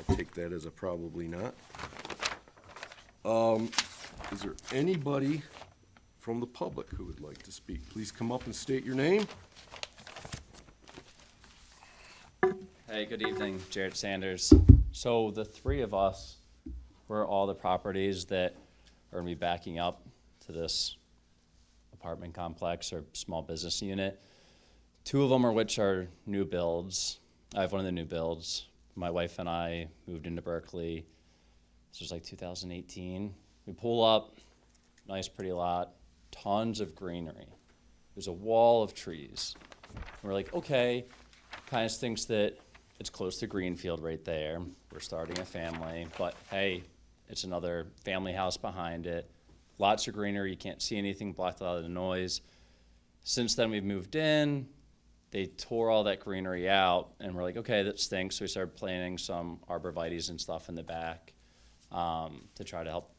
I'll take that as a probably not. Is there anybody from the public who would like to speak? Please come up and state your name. Hey, good evening, Jared Sanders. So the three of us were all the properties that are gonna be backing up to this apartment complex or small business unit. Two of them are which are new builds. I have one of the new builds. My wife and I moved into Berkeley. This was like 2018. We pull up, nice pretty lot, tons of greenery. There's a wall of trees. We're like, okay, kind of thinks that it's close to Greenfield right there. We're starting a family, but hey, it's another family house behind it. Lots of greenery, you can't see anything, blocked out of the noise. Since then, we've moved in. They tore all that greenery out, and we're like, okay, that stinks. So we started planting some arborvitaes and stuff in the back to try to help,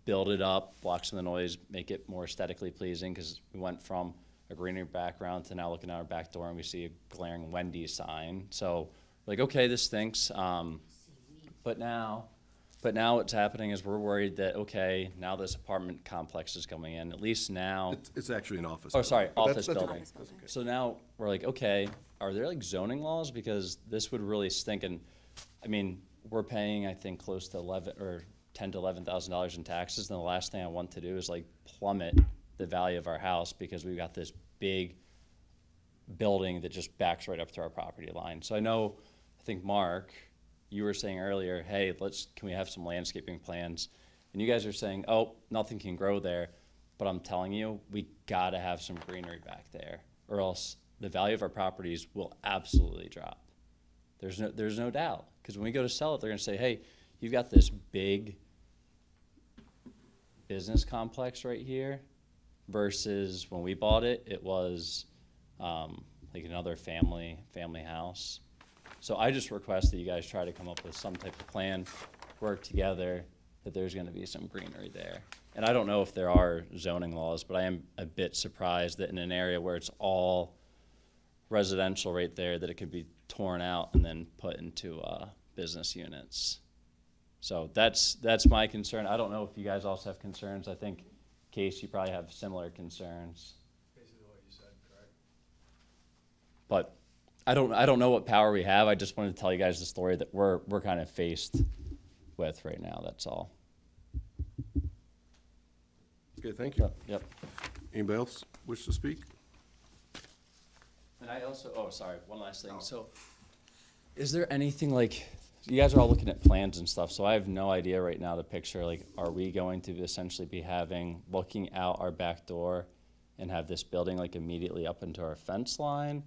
build it up, block some of the noise, make it more aesthetically pleasing, because we went from a greenery background to now looking out our back door and we see a glaring Wendy's sign. So we're like, okay, this stinks. But now what's happening is we're worried that, okay, now this apartment complex is coming in, at least now. It's actually an office. Oh, sorry, building. office That's- building. Office building. So now we're like, okay, are there like zoning laws? Because this would really stink. And I mean, we're paying, I think, close to $10,000 to $11,000 in taxes. And the last thing I want to do is like plummet the value of our house because we've got this big building that just backs right up to our property line. So I think Mark, you were saying earlier, hey, can we have some landscaping plans? And you guys are saying, oh, nothing can grow there. But I'm telling you, we gotta have some greenery back there, or else the value of our properties will absolutely drop. There's no doubt. Because when we go to sell it, they're gonna say, hey, you've got this big business complex right here versus when we bought it, it was like another family house. So I just request that you guys try to come up with some type of plan, work together, that there's gonna be some greenery there. And I don't know if there are zoning laws, but I am a bit surprised that in an area where it's all residential right there, that it could be torn out and then put into business units. So that's my concern. I don't know if you guys also have concerns. I think, Case, you probably have similar concerns. Basically what you said, correct? But I don't know what power we have. I just wanted to tell you guys the story that we're kind of faced with right now. That's all. Okay, thank you. Yep. Anybody else wish to speak? And I also, oh, sorry, one last thing. So, is there anything like, you guys are all looking at plans and stuff, so I have no idea right now the picture, like, are we going to essentially be looking out our back door and have this building like immediately up into our fence line?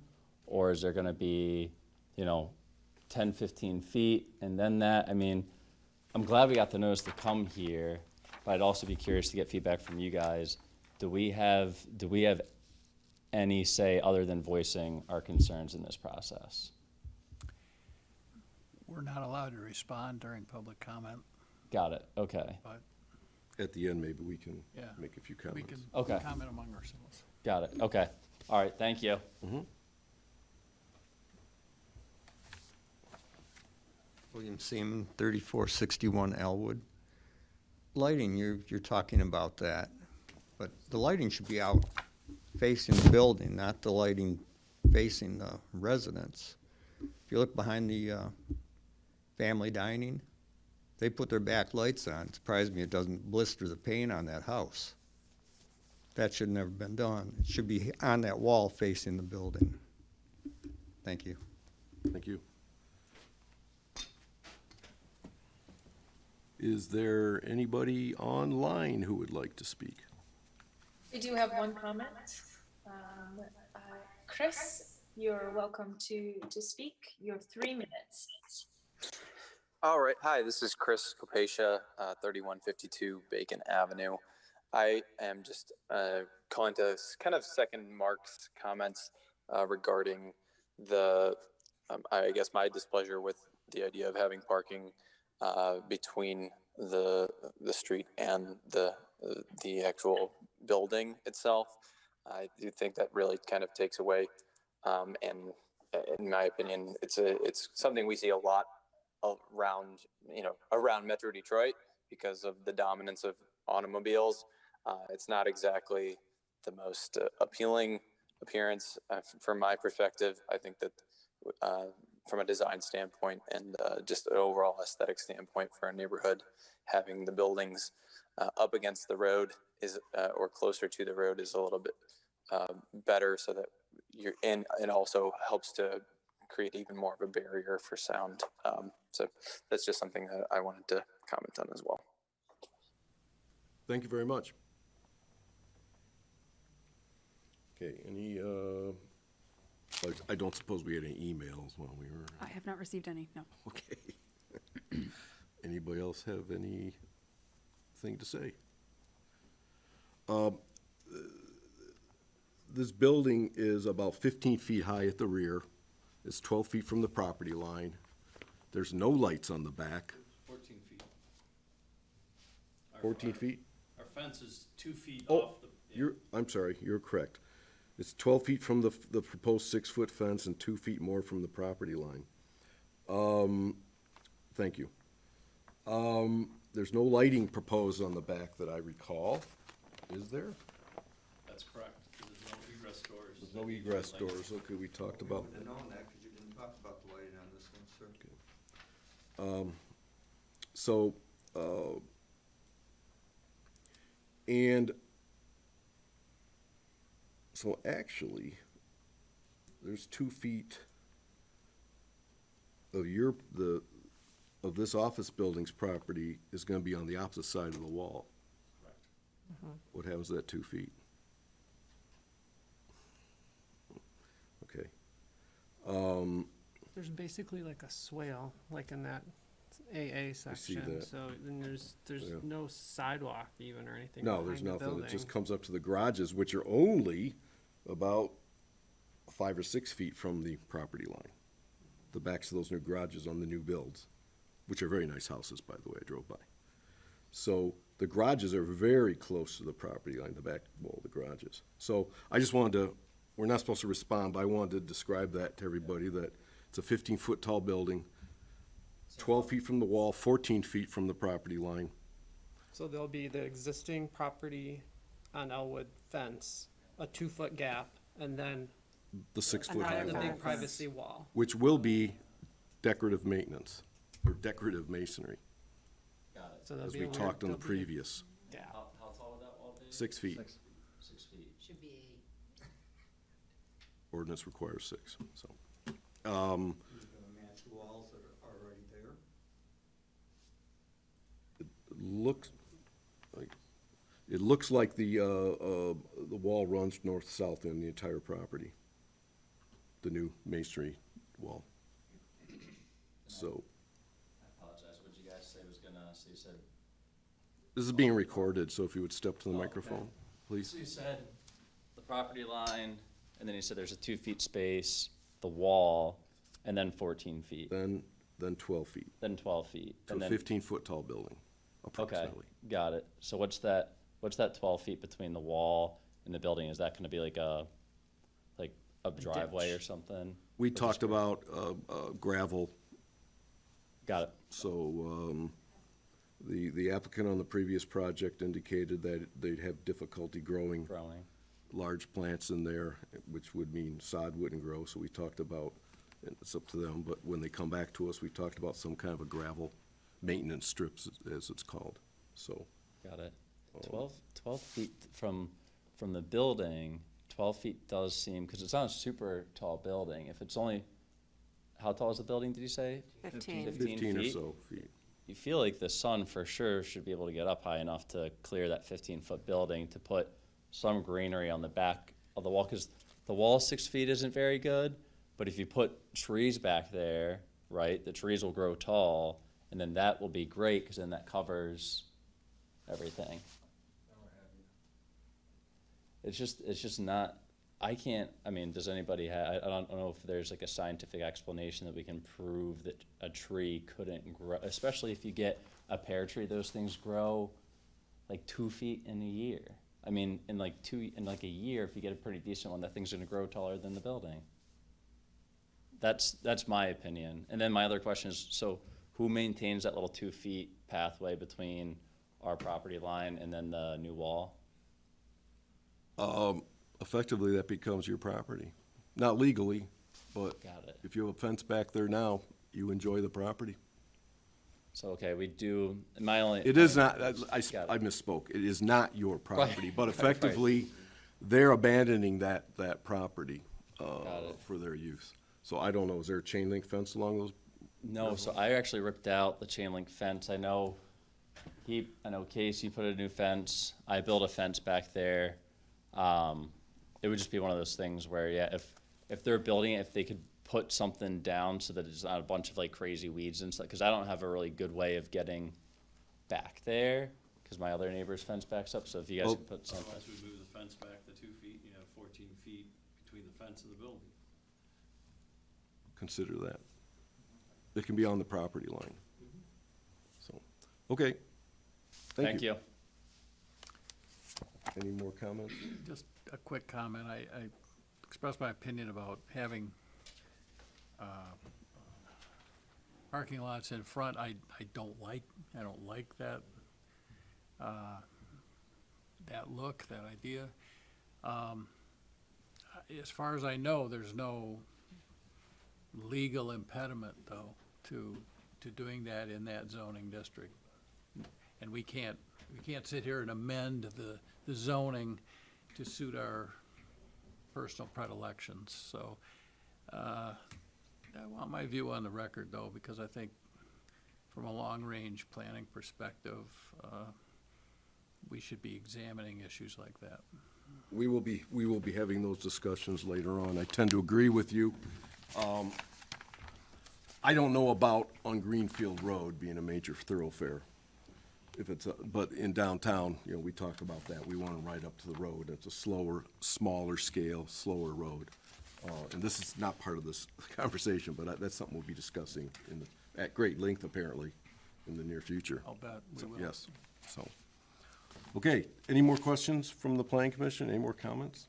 Or is there gonna be, 10, 15 feet and then that? I mean, I'm glad we got the notice to come here, but I'd also be curious to get feedback from you guys. Do we have any say other than voicing our concerns in this process? We're not allowed to respond during public comment, Got it, okay, but At the end, maybe we can Yeah. make a few we comments. can Okay. comment among ourselves. got it, okay. All right, thank you. William Seaman, 3461 Elwood. Lighting, you're talking about that, but the lighting should be out facing the building, not the lighting facing the residents. If you look behind the family dining, they put their back lights on. It surprised me it doesn't blister the paint on that house. That should never been done. It should be on that wall facing the building. Thank you. Thank you. Is there anybody online who would like to speak? We do have one comment. Chris, you're welcome to speak. You have 3 minutes. All right. Hi, this is Chris Kopacia, 3152 Bacon Avenue. I am just calling to kind of second Mark's comments regarding the, I guess, my displeasure with the idea of having parking between the street and the actual building itself. I do think that really kind of takes away, and in my opinion, it's something we see a lot around Metro Detroit because of the dominance of automobiles. It's not exactly the most appealing appearance from my perspective. I think that from a design standpoint and just an overall aesthetic standpoint for a neighborhood, having the buildings up against the road is or closer to the road is a little bit better, so that you're in, and also helps to create even more of a barrier for sound. So that's just something that I wanted to comment on as well. Thank you very much. Okay, I don't suppose we had any emails while we were, I have not received any, no. okay. Anybody else have anything to say? This building is about 15 feet high at the rear. It's 12 feet from the property line. There's no lights on the back. 14 feet. 14 feet? Our fence is 2 feet Oh, off the. I'm sorry, you're correct. It's 12 feet from the proposed 6-foot fence and 2 feet more from the property line. Thank you. There's no lighting proposed on the back that I recall. Is there? That's correct. There's no egress doors. There's no egress doors. Okay, we talked about. Wouldn't have known that because you didn't talk about the lighting on this one, sir. So, and so actually, there's 2 feet of this office building's property is gonna be on the opposite side of the wall. Correct. What happens to that 2 feet? Okay. There's basically like a swale, like in that AA section, that. so then there's Yeah. no sidewalk even or anything No, behind there's the nothing. It building. just comes up to the garages, which are only about 5 or 6 feet from the property line. The backs of those new garages on the new builds, which are very nice houses, by the way, I drove by. So the garages are very close to the property line, the back wall of the garages. So I just wanted to, we're not supposed to respond, but I wanted to describe that to everybody, that it's a 15-foot tall building, 12 feet from the wall, 14 feet from the property line. So there'll be the existing property on Elwood fence, a 2-foot gap, and then The 6-foot high the wall, big privacy wall. which will be decorative maintenance, or decorative masonry, Got it. So there'll as be we a weird- talked on the there'll be a previous. gap. How tall would that wall be? 6 feet. 6 feet. Should be 8. Ordinance requires 6, so. You're gonna match walls that are already there? It looks like the wall runs north-south in the entire property, the new masonry wall. So, I apologize, what did you guys say was gonna, so you said? this is being recorded, so if you would step to the Oh, okay. microphone, please. So you said the property line, and then you said there's a 2 feet space, the wall, and then 14 feet, Then 12 feet, then 12 feet. to and a then 15-foot tall building, Okay, approximately. got it. So what's that 12 feet between the wall and the building? Is that gonna be like a driveway or something? We Or just talked about gravel. Got it. So, the applicant on the previous project indicated that they'd have difficulty growing Growing. large plants in there, which would mean sod wouldn't grow, so we talked about, and it's up to them, but when they come back to us, we talked about some kind of a gravel maintenance strips, as it's called, so. Got it. 12 feet from the building, 12 feet does seem, because it's not a super tall building. If it's only, how tall is the building, did you say? 15. 15 or feet? so feet. You feel like the sun for sure should be able to get up high enough to clear that 15-foot building, to put some greenery on the back of the wall, because the wall 6 feet isn't very good, but if you put trees back there, right, the trees will grow tall, and then that will be great, because then that covers everything. It's just not, I can't, I mean, does anybody I don't know if there's like a scientific explanation that we can prove that a tree couldn't grow, especially if you get a pear tree, those things grow like 2 feet in a year. I mean, in like a year, if you get a pretty decent one, that thing's gonna grow taller than the building. That's my opinion. And then my other question is, so who maintains that little 2 feet pathway between our property line and then the new wall? Effectively, that becomes your property. Not legally, but Got it. if you have a fence back there now, you enjoy the property. So, okay, we do, my only. It is not, Got I it. misspoke, it is not your property, but right, right. effectively, they're abandoning that property Got it. for their use. So I don't know, is there a chain link fence along those? No, so I actually ripped out the chain link fence. I know Casey put a new fence. I built a fence back there. It would just be one of those things where, yeah, if they're building it, if they could put something down so that it's not a bunch of like crazy weeds and stuff, because I don't have a really good way of getting back there, because my other neighbor's fence backs up, so if you guys could put something. Unless we move the fence back the 2 feet, you have 14 feet between the fence and the building. Consider that. It can be on the property line. So, okay. Thank you. Any more comments? Just a quick comment. I expressed my opinion about having parking lots in front. I don't like that, that look, that idea. As far as I know, there's no legal impediment, though, to doing that in that zoning district. And we can't sit here and amend the zoning to suit our personal predilections. So, I want my view on the record, though, because I think from a long-range planning perspective, we should be examining issues like that. We will be having those discussions later on. I tend to agree with you. I don't know about on Greenfield Road being a major thoroughfare. If it's, but in downtown, you know, we talk about that. We want them right up to the road. It's a slower, smaller scale, slower road. And this is not part of this conversation, but that's something we'll be discussing at great length, apparently, in the near future. I'll bet we So, will. yes, so. Okay, any more questions from the planning commission? Any more comments?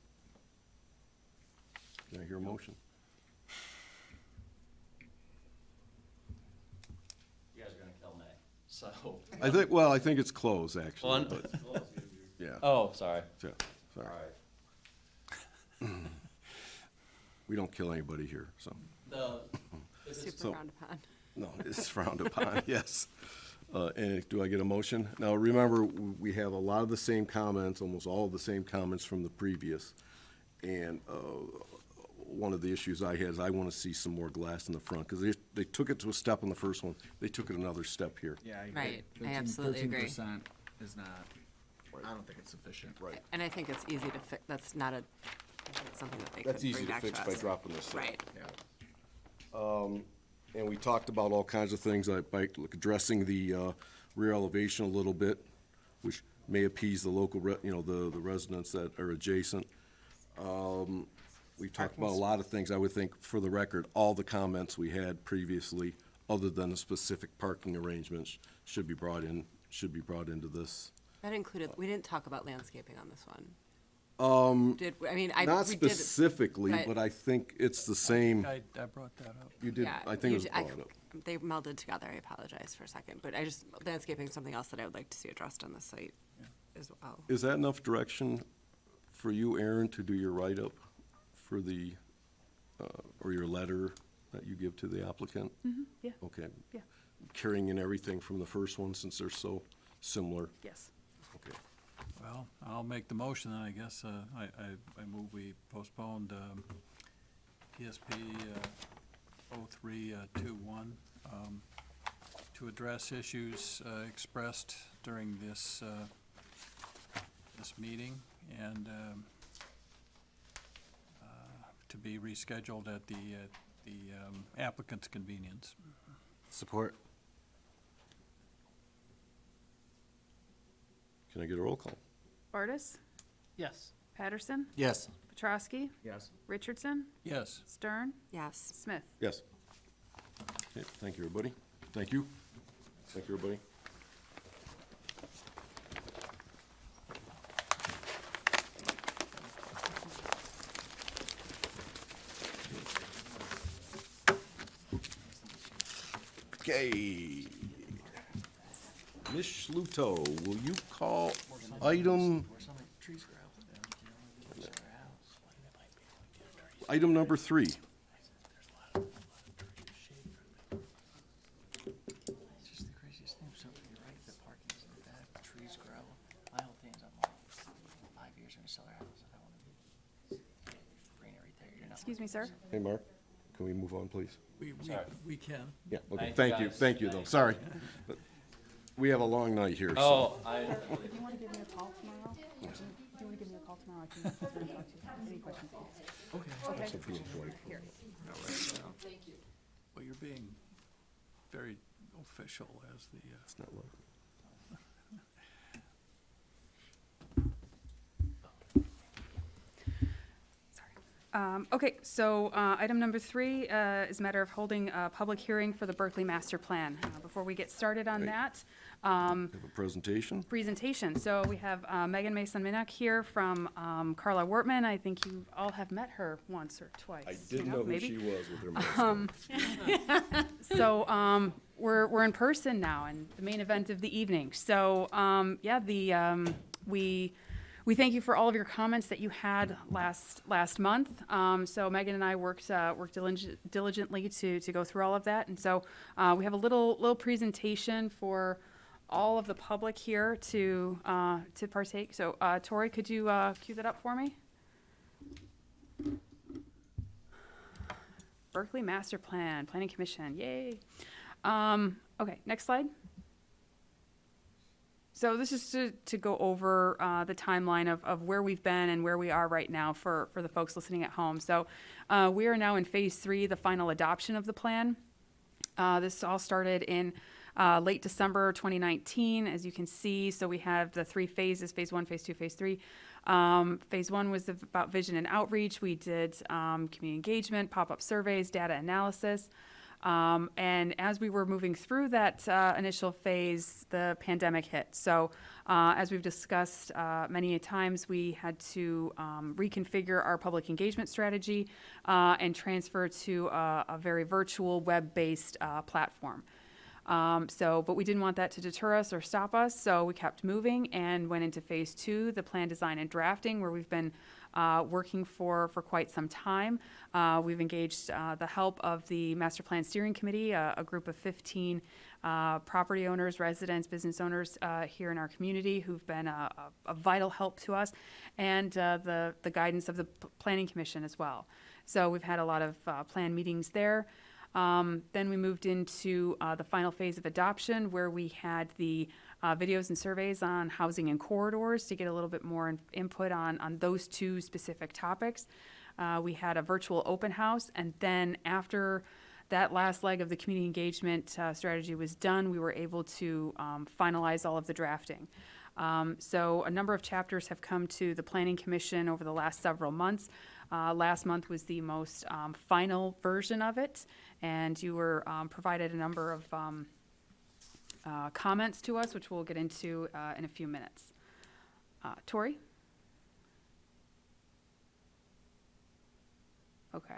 Can I hear a motion? You guys are gonna kill me, so. I think it's closed, actually. One. but- Yeah. Oh, sorry. Yeah, sorry. All right. We don't kill anybody here, so. No. Super So- frowned upon. No, it's frowned upon, yes. And do I get a motion? Now, remember, we have a lot of the same comments, almost all of the same comments from the previous. And one of the issues I had is I want to see some more glass in the front, because they took it to a step on the first one. They took it another step here. Yeah, I Right, I absolutely agree. 13% is not, I don't think it's sufficient. Right. And I think it's easy to fix, that's not a, I think it's something that they could That's bring easy to back fix to by us. dropping this. in. Right. And we talked about all kinds of things, like addressing the rear elevation a little bit, which may appease the local, the residents that are adjacent. We talked about a lot of things. I would think, for the record, all the comments we had previously, other than the specific parking arrangements, should be brought into this. That included, we didn't talk about landscaping on this one. Did, I mean, Not we did. specifically, but I think it's the same. I brought that up. You did, Yeah, I think it was you- brought up. They melded together, I apologize for a second, but landscaping is something else that I would like to see addressed on the site as well. Is that enough direction for you, Aaron, to do your write-up for the, or your letter that you give to the applicant? Yeah, Okay. yeah, Carrying in everything from the first one, since they're so similar? yes. Okay. Well, I'll make the motion, then, I guess. I move we postponed PSP 0321 to address issues expressed during this meeting, and to be rescheduled at the applicant's convenience. Support. Can I get a roll call? Bartis, Yes. Patterson, Yes. Petrowski, Yes. Richardson, Yes. Stern, Yes. Smith. Yes. Okay, thank you, everybody. Thank you. Thank you, everybody. Okay. Ms. Schluto, will you call item number 3? It's just the craziest thing. So you're right, the parking is in the back, trees grow. My whole thing is I'm like, 5 years in a seller house, I want to be greenery there. You're not. Excuse me, sir. Hey, Mark, can we move on, please? We can. Yeah, okay, Thank you, guys. thank you, though, Thanks. sorry. But we have a long night here, so. Oh, I, If you want to give me a call tomorrow, if you want to give me a call tomorrow, I can talk to you. Any questions? Okay. So being polite. Here. Well, you're being very official as the, It's not right. Okay, so item number 3 is a matter of holding a public hearing for the Berkeley Master Plan. Before we get started on Right. that, Have a presentation? presentation. So we have Megan Mason-Minnick here from Carla Wortman. I think you all have met her once or twice. I didn't know who maybe. she was with her mask. So we're in person now, and the main event of the evening. So we thank you for all of your comments that you had last month. So Megan and I worked diligently to go through all of that, and so we have a little presentation for all of the public here to partake. So Tori, could you cue that up for me? Berkeley Master Plan, Planning Commission, yay. Okay, next slide. So this is to go over the timeline of where we've been and where we are right now for the folks listening at home. So we are now in phase 3, the final adoption of the plan. This all started in late December 2019, as you can see. So we have the 3 phases, phase 1, phase 2, phase 3. Phase 1 was about vision and outreach. We did community engagement, pop-up surveys, data analysis. And as we were moving through that initial phase, the pandemic hit. So as we've discussed many times, we had to reconfigure our public engagement strategy and transfer to a very virtual web-based platform. But we didn't want that to deter us or stop us, so we kept moving and went into phase 2, the plan design and drafting, where we've been working for quite some time. We've engaged the help of the Master Plan Steering Committee, a group of 15 property owners, residents, business owners here in our community who've been a vital help to us, and the guidance of the Planning Commission as well. So we've had a lot of plan meetings there. Then we moved into the final phase of adoption, where we had the videos and surveys on housing and corridors to get a little bit more input on those 2 specific topics. We had a virtual open house, and then after that last leg of the community engagement strategy was done, we were able to finalize all of the drafting. So a number of chapters have come to the Planning Commission over the last several months. Last month was the most final version of it, and you were provided a number of comments to us, which we'll get into in a few minutes. Tori? Okay.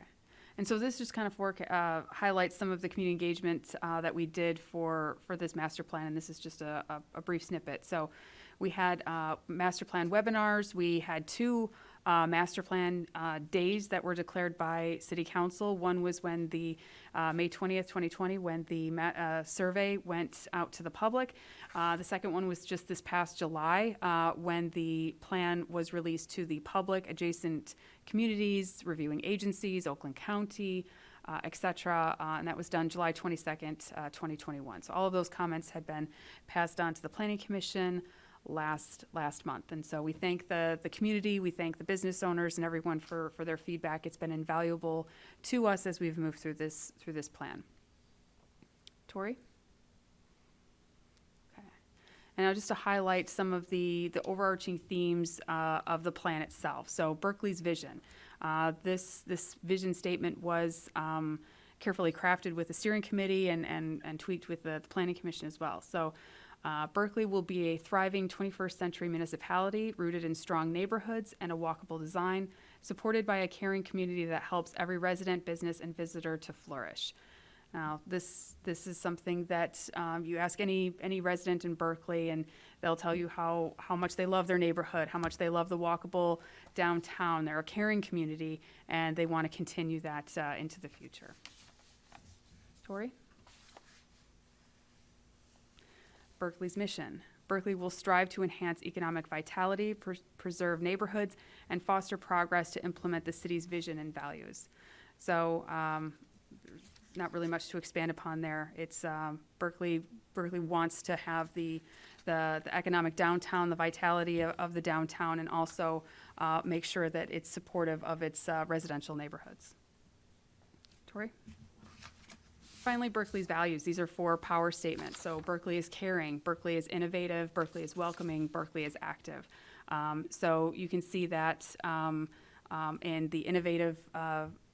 And so this just kind of highlights some of the community engagement that we did for this master plan, and this is just a brief snippet. So we had master plan webinars. We had 2 master plan days that were declared by City Council. One was when the May 20th, 2020, when the survey went out to the public. The second one was just this past July when the plan was released to the public, adjacent communities, reviewing agencies, Oakland County, et cetera, and that was done July 22nd, 2021. So all of those comments had been passed on to the Planning Commission last month. And so we thank the community, we thank the business owners and everyone for their feedback. It's been invaluable to us as we've moved through this plan. Tori? Okay. And now just to highlight some of the overarching themes of the plan itself. So Berkeley's vision. This vision statement was carefully crafted with the steering committee and tweaked with the Planning Commission as well. So Berkeley will be a thriving 21st century municipality rooted in strong neighborhoods and a walkable design, supported by a caring community that helps every resident, business, and visitor to flourish. Now, this is something that you ask any resident in Berkeley, and they'll tell you how much they love their neighborhood, how much they love the walkable downtown. They're a caring community, and they want to continue that into the future. Tori? Berkeley's mission. Berkeley will strive to enhance economic vitality, preserve neighborhoods, and foster progress to implement the city's vision and values. So, not really much to expand upon there. It's Berkeley wants to have the economic downtown, the vitality of the downtown, and also make sure that it's supportive of its residential neighborhoods. Tori? Finally, Berkeley's values. These are 4 power statements. So Berkeley is caring, Berkeley is innovative, Berkeley is welcoming, Berkeley is active. So you can see that in the innovative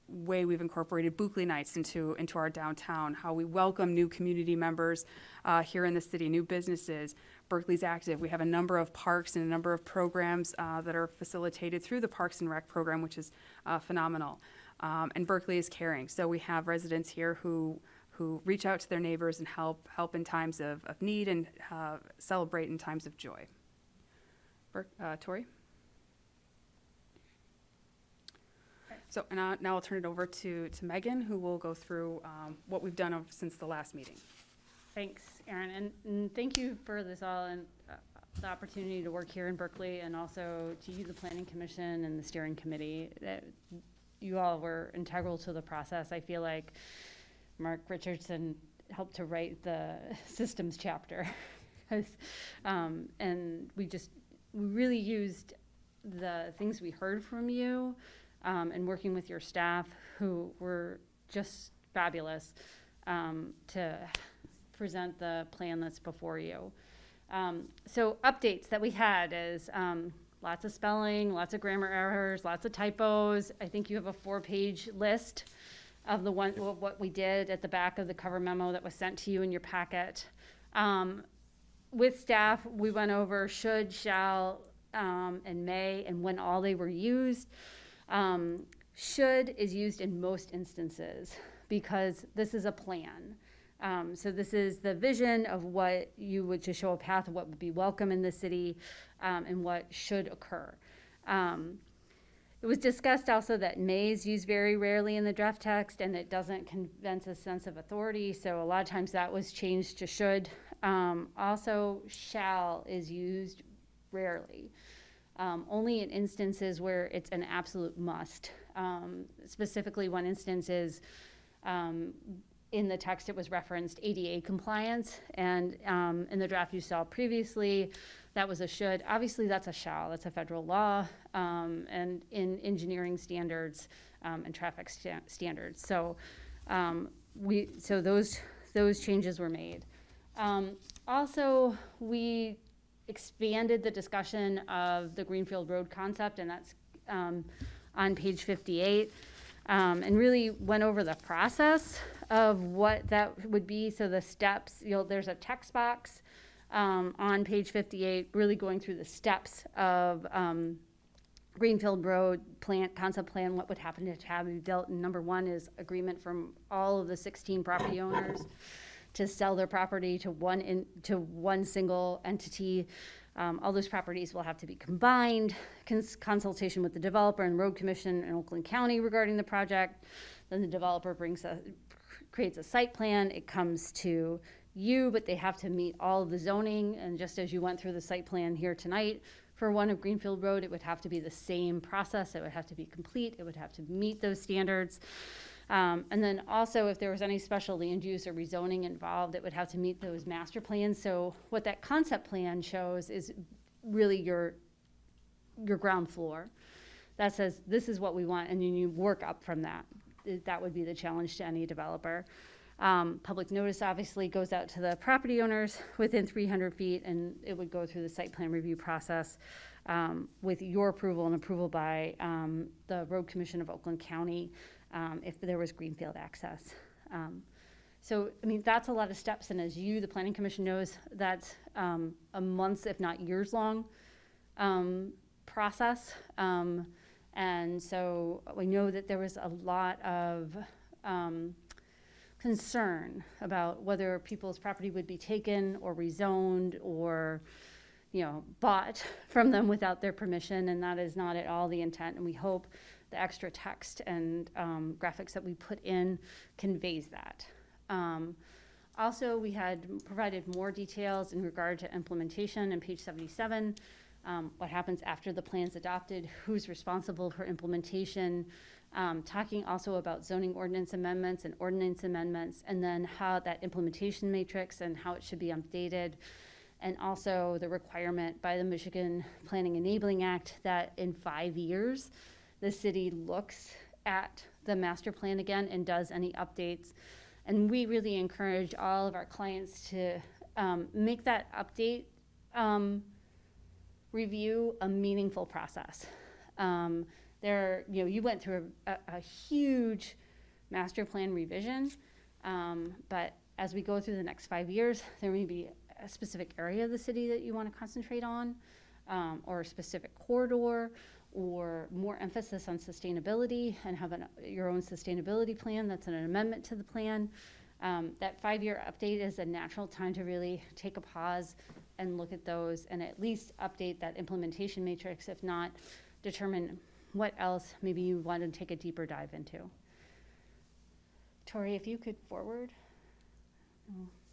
way we've incorporated Buckley Nights into our downtown, how we welcome new community members here in the city, new businesses. Berkeley's active. We have a number of parks and a number of programs that are facilitated through the Parks and Rec program, which is phenomenal. And Berkeley is caring. So we have residents here who reach out to their neighbors and help in times of need and celebrate in times of joy. Tori? So now I'll turn it over to Megan, who will go through what we've done since the last meeting. Thanks, Erin, and thank you for this all and the opportunity to work here in Berkeley, and also to you, the Planning Commission and the Steering Committee. That you all were integral to the process. I feel like Mark Richardson helped to write the systems chapter, and we really used the things we heard from you and working with your staff, who were just fabulous, to present the plan that's before you. So updates that we had is lots of spelling, lots of grammar errors, lots of typos. I think you have a 4-page list of what we did at the back of the cover memo that was sent to you in your packet. With staff, we went over should, shall, and may, and when all they were used. Should is used in most instances because this is a plan. So this is the vision of what you would, to show a path of what would be welcome in the city, and what should occur. It was discussed also that may is used very rarely in the draft text and it doesn't convince a sense of authority. So a lot of times that was changed to should. Also, shall is used rarely. Only in instances where it's an absolute must. Specifically, one instance is in the text it was referenced ADA compliance, and in the draft you saw previously, that was a should. Obviously, that's a shall. That's a federal law, and in engineering standards and traffic standards. So, those changes were made. Also, we expanded the discussion of the Greenfield Road concept, and that's on page 58, and really went over the process of what that would be. So the steps, there's a text box on page 58, really going through the steps of Greenfield Road concept plan, what would happen to have it built. And number 1 is agreement from all of the 16 property owners to sell their property to one single entity. All those properties will have to be combined, consultation with the developer and road commission in Oakland County regarding the project. Then the developer creates a site plan. It comes to you, but they have to meet all of the zoning. And just as you went through the site plan here tonight for one of Greenfield Road, it would have to be the same process. It would have to be complete. It would have to meet those standards. And then also, if there was any special land use or rezoning involved, it would have to meet those master plans. So what that concept plan shows is really your ground floor. That says, this is what we want, and then you work up from that. That would be the challenge to any developer. Public notice obviously goes out to the property owners within 300 feet, and it would go through the site plan review process with your approval and approval by the Road Commission of Oakland County if there was greenfield access. So, I mean, that's a lot of steps, and as the Planning Commission knows, that's a months, if not years long process. And so we know that there was a lot of concern about whether people's property would be taken or rezoned or, bought from them without their permission, and that is not at all the intent. And we hope the extra text and graphics that we put in conveys that. Also, we had provided more details in regard to implementation on page 77. What happens after the plan's adopted, who's responsible for implementation, talking also about zoning ordinance amendments, and then how that implementation matrix and how it should be updated, and also the requirement by the Michigan Planning Enabling Act that in 5 years, the city looks at the master plan again and does any updates. And we really encourage all of our clients to make that update review a meaningful process. You went through a huge master plan revision, but as we go through the next 5 years, there may be a specific area of the city that you want to concentrate on, or a specific corridor, or more emphasis on sustainability and have your own sustainability plan that's an amendment to the plan. That 5-year update is a natural time to really take a pause and look at those and at least update that implementation matrix, if not determine what else maybe you want to take a deeper dive into. Tori, if you could forward.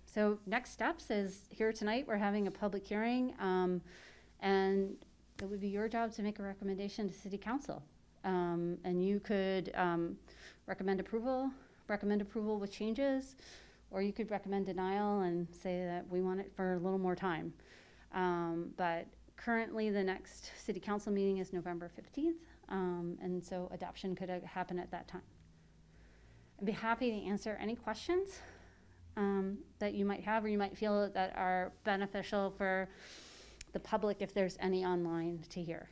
So next steps is here tonight, we're having a public hearing, and it would be your job to make a recommendation to City Council. And you could recommend approval with changes, or you could recommend denial and say that we want it for a little more time. But currently, the next City Council meeting is November 15th, and so adoption could happen at that time. I'd be happy to answer any questions that you might have, or you might feel that are beneficial for the public if there's any online to hear.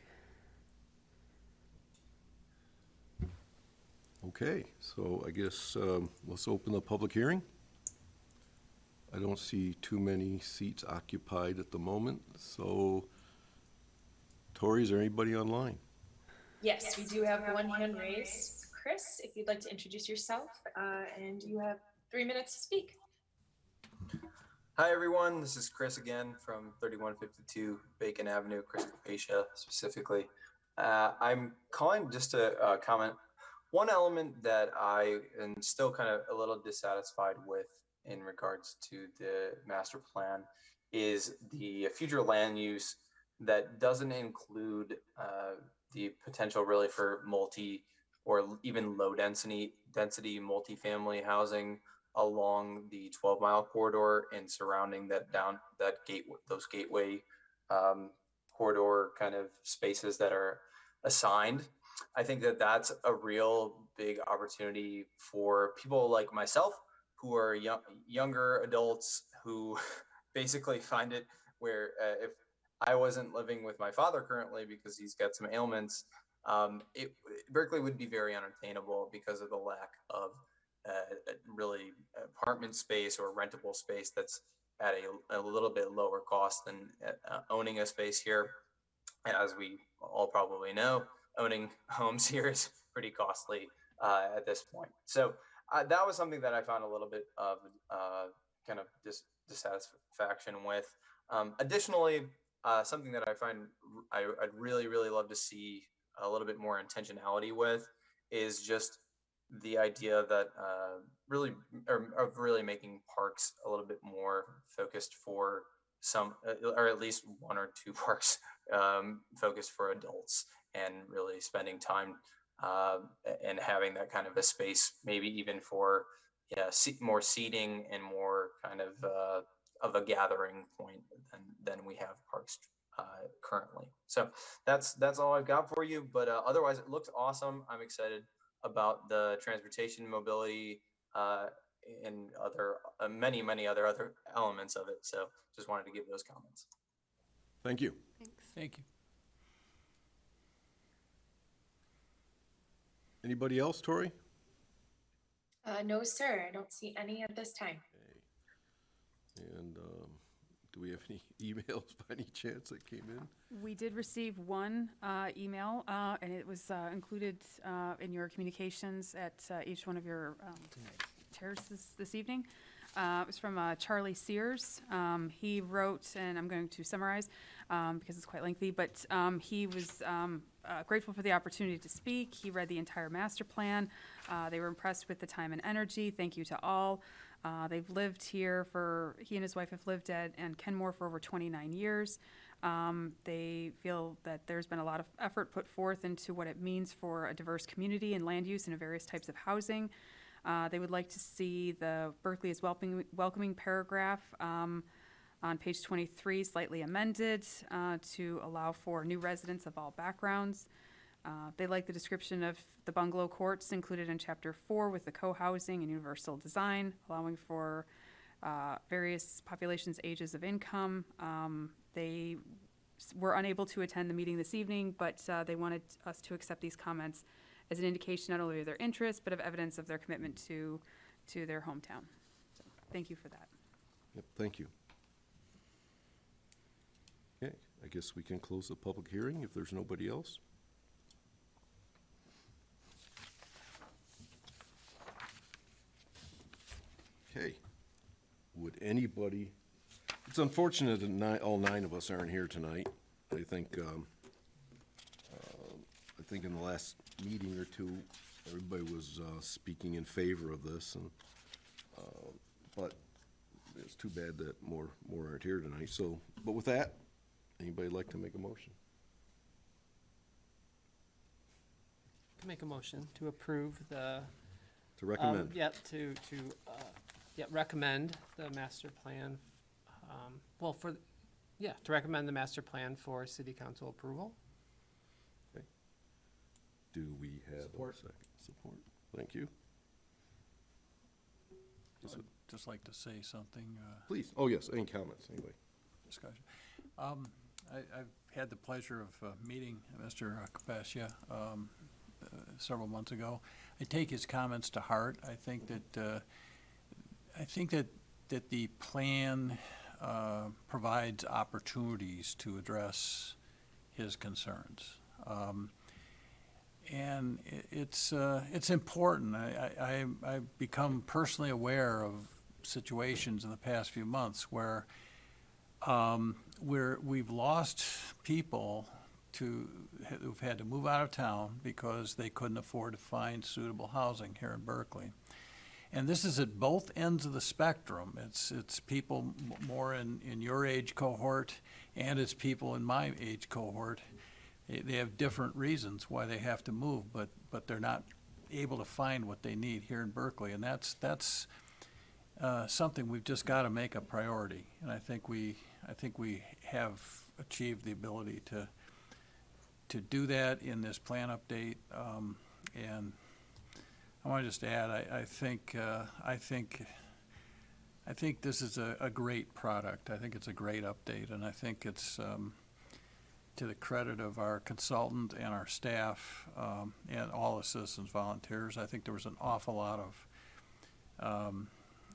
Okay, so I guess let's open the public hearing. I don't see too many seats occupied at the moment, so Tori, is there anybody online? Yes, we do have one hand raised. Chris, if you'd like to introduce yourself, and you have 3 minutes to speak. Hi, everyone. This is Chris again from 3152 Bacon Avenue, Chris Capacia specifically. I'm calling just to comment. One element that I am still kind of a little dissatisfied with in regards to the master plan is the future land use that doesn't include the potential really for multi or even low density multifamily housing along the 12-mile corridor and surrounding those gateway corridor kind of spaces that are assigned. I think that that's a real big opportunity for people like myself who are younger adults who basically find it where if I wasn't living with my father currently because he's got some ailments, Berkeley would be very unattainable because of the lack of really apartment space or rentable space that's at a little bit lower cost than owning a space here. And as we all probably know, owning homes here is pretty costly at this point. So that was something that I found a little bit of kind of dissatisfaction with. Additionally, something that I find I'd really, really love to see a little bit more intentionality with is just the idea that really making parks a little bit more focused for some, or at least 1 or 2 parks focused for adults, and really spending time and having that kind of a space, maybe even for more seating and more kind of a gathering point than we have parks currently. So that's all I've got for you. But otherwise, it looks awesome. I'm excited about the transportation mobility and other many other elements of it. So just wanted to give those comments. Thank you. Thanks. Thank you. Anybody else, Tori? No, sir. I don't see any at this time. And do we have any emails by any chance that came in? We did receive one email, and it was included in your communications at each one of your chairs this evening. It was from Charlie Sears. He wrote, and I'm going to summarize because it's quite lengthy, but he was grateful for the opportunity to speak. He read the entire master plan. They were impressed with the time and energy. Thank you to all. They've lived here he and his wife have lived at Kenmore for over 29 years. They feel that there's been a lot of effort put forth into what it means for a diverse community and land use and various types of housing. They would like to see the Berkeley is welcoming paragraph on page 23 slightly amended to allow for new residents of all backgrounds. They like the description of the bungalow courts included in chapter 4 with the co-housing and universal design, allowing for various populations, ages of income. They were unable to attend the meeting this evening, but they wanted us to accept these comments as an indication not only of their interest, but of evidence of their commitment to their hometown. So thank you for that. Yep, thank you. Okay, I guess we can close the public hearing if there's nobody else. Okay, would anybody, it's unfortunate that all 9 of us aren't here tonight. I think in the last meeting or 2, everybody was speaking in favor of this, and but it's too bad that more aren't here tonight. So, but with that, anybody like to make a motion? Can make a motion to approve the. To recommend. Yep, to recommend the master plan, to recommend the master plan for city council approval. Okay. Do we have a second? Support. Thank you. just like to say something, Please. Oh, yes, any comments, anyway. discussion. I've had the pleasure of meeting Mr. Kapasia several months ago. I take his comments to heart. I think that the plan provides opportunities to address his concerns. And it's important. I've become personally aware of situations in the past few months where we've lost people who've had to move out of town because they couldn't afford to find suitable housing here in Berkeley. And this is at both ends of the spectrum. It's people more in your age cohort, and it's people in my age cohort. They have different reasons why they have to move, but they're not able to find what they need here in Berkeley. And that's something we've just got to make a priority. And I think we have achieved the ability to do that in this plan update. And I want to just add, I think this is a great product. I think it's a great update, and I think it's to the credit of our consultant and our staff and all the citizens volunteers. I think there was an awful lot of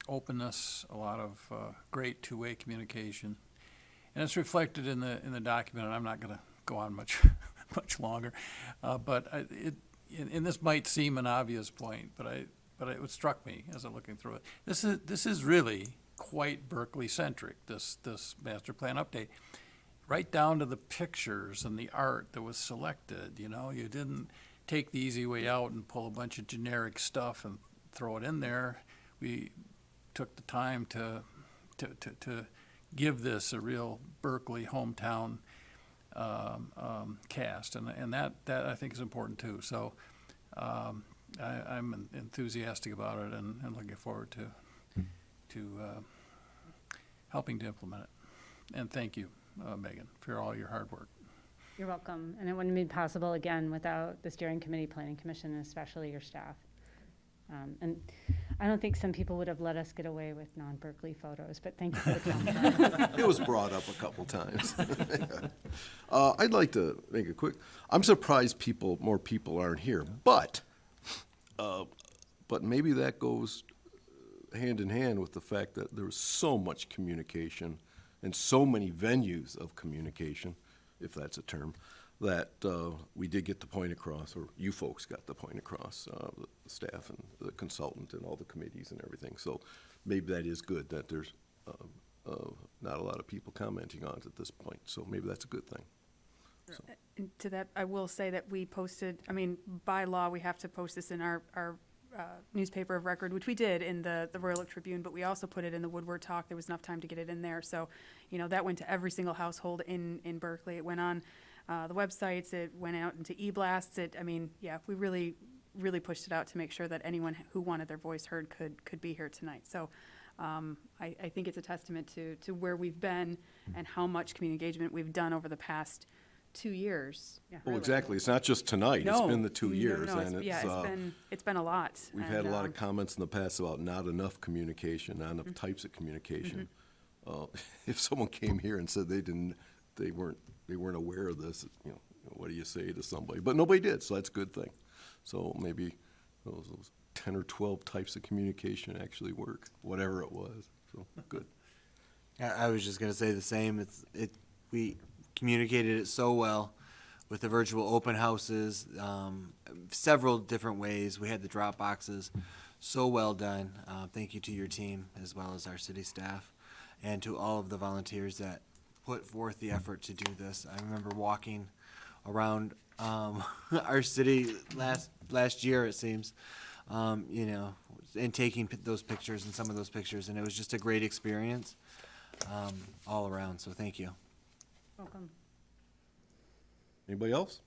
openness, a lot of great two-way communication, and it's reflected in the document. And I'm not going to go on much longer, but and this might seem an obvious point, but it struck me as I'm looking through it. This is really quite Berkeley-centric, this master plan update, right down to the pictures and the art that was selected. You know, you didn't take the easy way out and pull a bunch of generic stuff and throw it in there. We took the time to give this a real Berkeley hometown cast, and that I think is important too. So I'm enthusiastic about it and looking forward to helping to implement it. And thank you, Megan, for all your hard work. You're welcome. And it wouldn't be possible, again, without the steering committee, planning commission, and especially your staff. And I don't think some people would have let us get away with non-Berkeley photos, but thank you for the comment. It was brought up a couple times. I'd like to make a quick, I'm surprised more people aren't here, but maybe that goes hand in hand with the fact that there was so much communication and so many venues of communication, if that's a term, that we did get the point across, or you folks got the point across, the staff and the consultant and all the committees and everything. So maybe that is good that there's not a lot of people commenting on it at this point. So maybe that's a good thing. So. And to that, I will say that we posted, I mean, by law, we have to post this in our newspaper of record, which we did in the Royal Oak Tribune, but we also put it in the Woodward Talk. There was enough time to get it in there. So, you know, that went to every single household in Berkeley. It went on the websites, it went out into e-blasts. I mean, yeah, we really, really pushed it out to make sure that anyone who wanted their voice heard could be here tonight. So I think it's a testament to where we've been and how much community engagement we've done over the past 2 years. Yeah, Oh, really. exactly. It's not just tonight. It's been the 2 years. And it's been a lot. We've had a lot of comments in the past about not enough communication, not enough types of communication. If someone came here and said they weren't aware of this, you know, what do you say to somebody? But nobody did, so that's a good thing. So maybe those 10 or 12 types of communication actually work, whatever it was. So good. I was just gonna say the same. We communicated it so well with the virtual open houses, several different ways. We had the drop boxes, so well done. Thank you to your team as well as our city staff, and to all of the volunteers that put forth the effort to do this. I remember walking around our city last year, it seems, you know, and taking those pictures and some of those pictures, and it was just a great experience all around. So thank you. Welcome. Anybody else?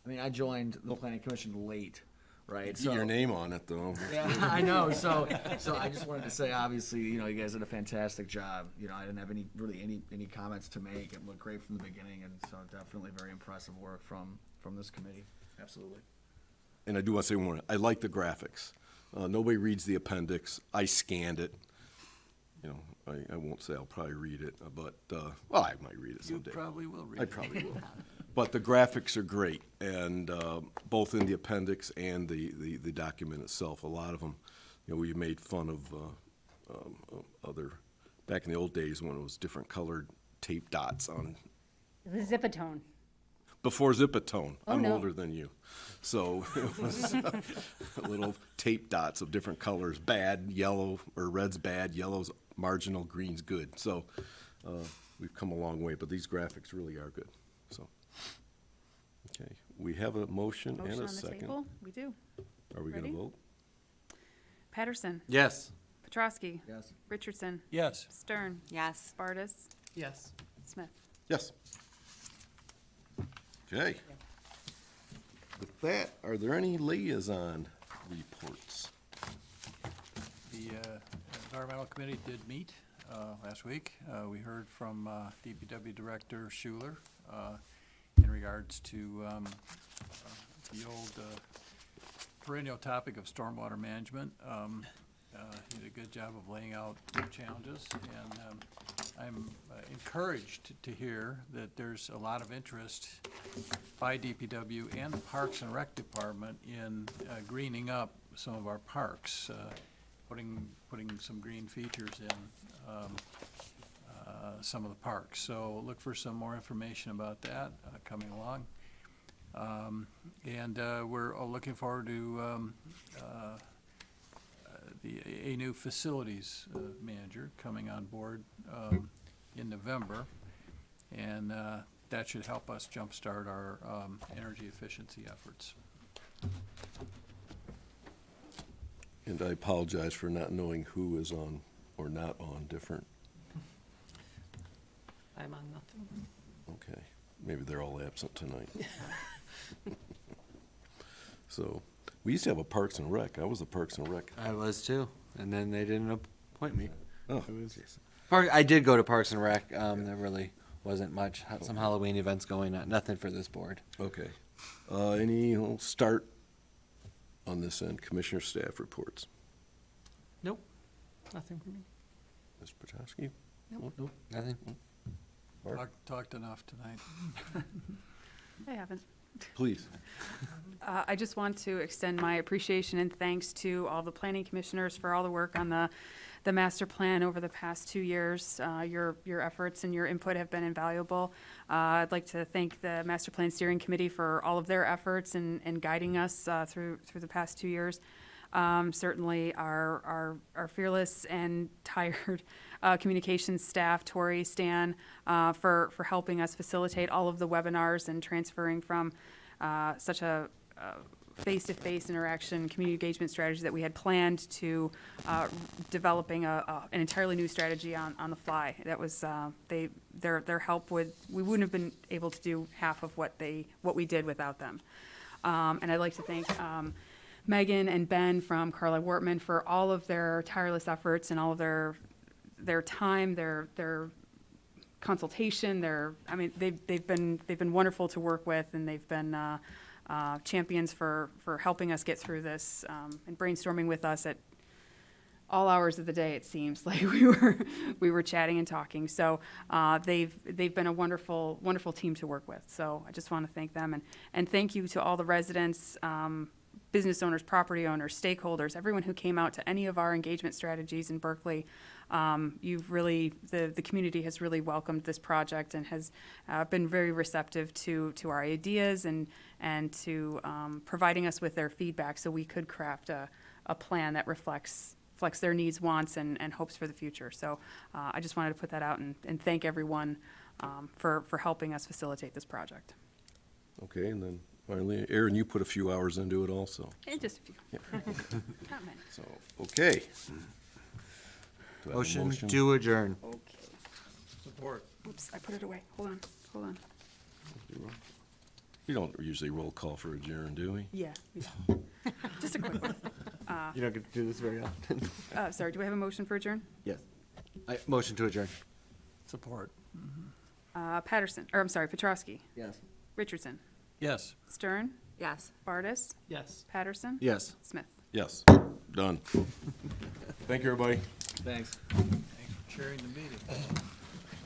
I mean, I joined the planning commission late, right? Get your name on it, though. Yeah, I know. So I just wanted to say, obviously, you know, you guys did a fantastic job. You know, I didn't have any comments to make. It looked great from the beginning, and so definitely very impressive work from this committee. Absolutely. And I do want to say one, I like the graphics. Nobody reads the appendix. I scanned it. You know, I won't say I'll probably read it, but, well, I might read it You someday. probably will read I it. probably will. But the graphics are great, and both in the appendix and the document itself. A lot of them, you know, we made fun of other, back in the old days when it was different colored tape dots on, The Zipatone. before Zipatone. Oh, I'm no. older than you. So it was little tape dots of different colors, bad, yellow, or red's bad, yellow's marginal, green's good. So we've come a long way, but these graphics really are good, so. Okay, we have a motion and Motion a on the second. table? We do. Are we gonna Ready? vote? Patterson. Yes. Petrowski. Yes. Richardson. Yes. Stern. Yes. Bartis. Yes. Smith. Yes. Okay. With that, are there any liaison reports? The environmental committee did meet last week. We heard from DPW Director Schuler in regards to the old perennial topic of stormwater management. He did a good job of laying out the challenges, and I'm encouraged to hear that there's a lot of interest by DPW and the Parks and Rec Department in greening up some of our parks, putting some green features in some of the parks. So look for some more information about that coming along. And we're looking forward to a new facilities manager coming on board in November. And that should help us jumpstart our energy efficiency efforts. And I apologize for not knowing who is on or not on different. I'm on nothing. Okay, maybe they're all absent tonight. So, we used to have a Parks and Rec. I was a Parks and Rec. I was too, and then they didn't appoint me. Oh, I did go to Parks and Rec. There really wasn't much. Some Halloween events going on. Nothing for this board. okay. We'll start on this end, Commissioner staff reports. Nope. Nothing for me. Mr. Petrowski? Nope. Nothing. Mark? Talked enough tonight. I haven't. Please. I just want to extend my appreciation and thanks to all the planning commissioners for all the work on the master plan over the past 2 years. Your efforts and your input have been invaluable. I'd like to thank the master plan steering committee for all of their efforts and guiding us through the past 2 years. Certainly our fearless and tired communications staff, Tori, Stan, for helping us facilitate all of the webinars and transferring from such a face-to-face interaction, community engagement strategy that we had planned to developing an entirely new strategy on the fly. That was their help we wouldn't have been able to do half of what we did without them. And I'd like to thank Megan and Ben from Carla Wortman for all of their tireless efforts and all of their time, their consultation. They've been wonderful to work with, and they've been champions for helping us get through this and brainstorming with us at all hours of the day. It seems like we were chatting and talking. So they've been a wonderful team to work with. So I just want to thank them and thank you to all the residents, business owners, property owners, stakeholders, everyone who came out to any of our engagement strategies in Berkeley. The community has really welcomed this project and has been very receptive to our ideas and to providing us with their feedback so we could craft a plan that reflects their needs, wants, and hopes for the future. So I just wanted to put that out and thank everyone for helping us facilitate this project. Okay, and then finally, Aaron, you put a few hours into it also. And just a few. Yeah. Not many. So, okay. Do I have a Motion to adjourn. Okay. Support. Oops, I put it away. Hold on. We don't usually roll call for adjourn, do we? Yeah. Just a quick one. You don't get to do this very often. Sorry, do we have a motion for adjourn? Yes. Motion to adjourn. Support. Petrowski. Yes. Richardson. Yes. Stern. Yes. Bartis. Yes. Patterson. Yes. Smith. Yes, done. Thank you, everybody. Thanks. Thanks for chairing the meeting.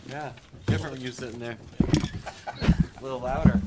Yeah, different when you're sitting there. A little louder.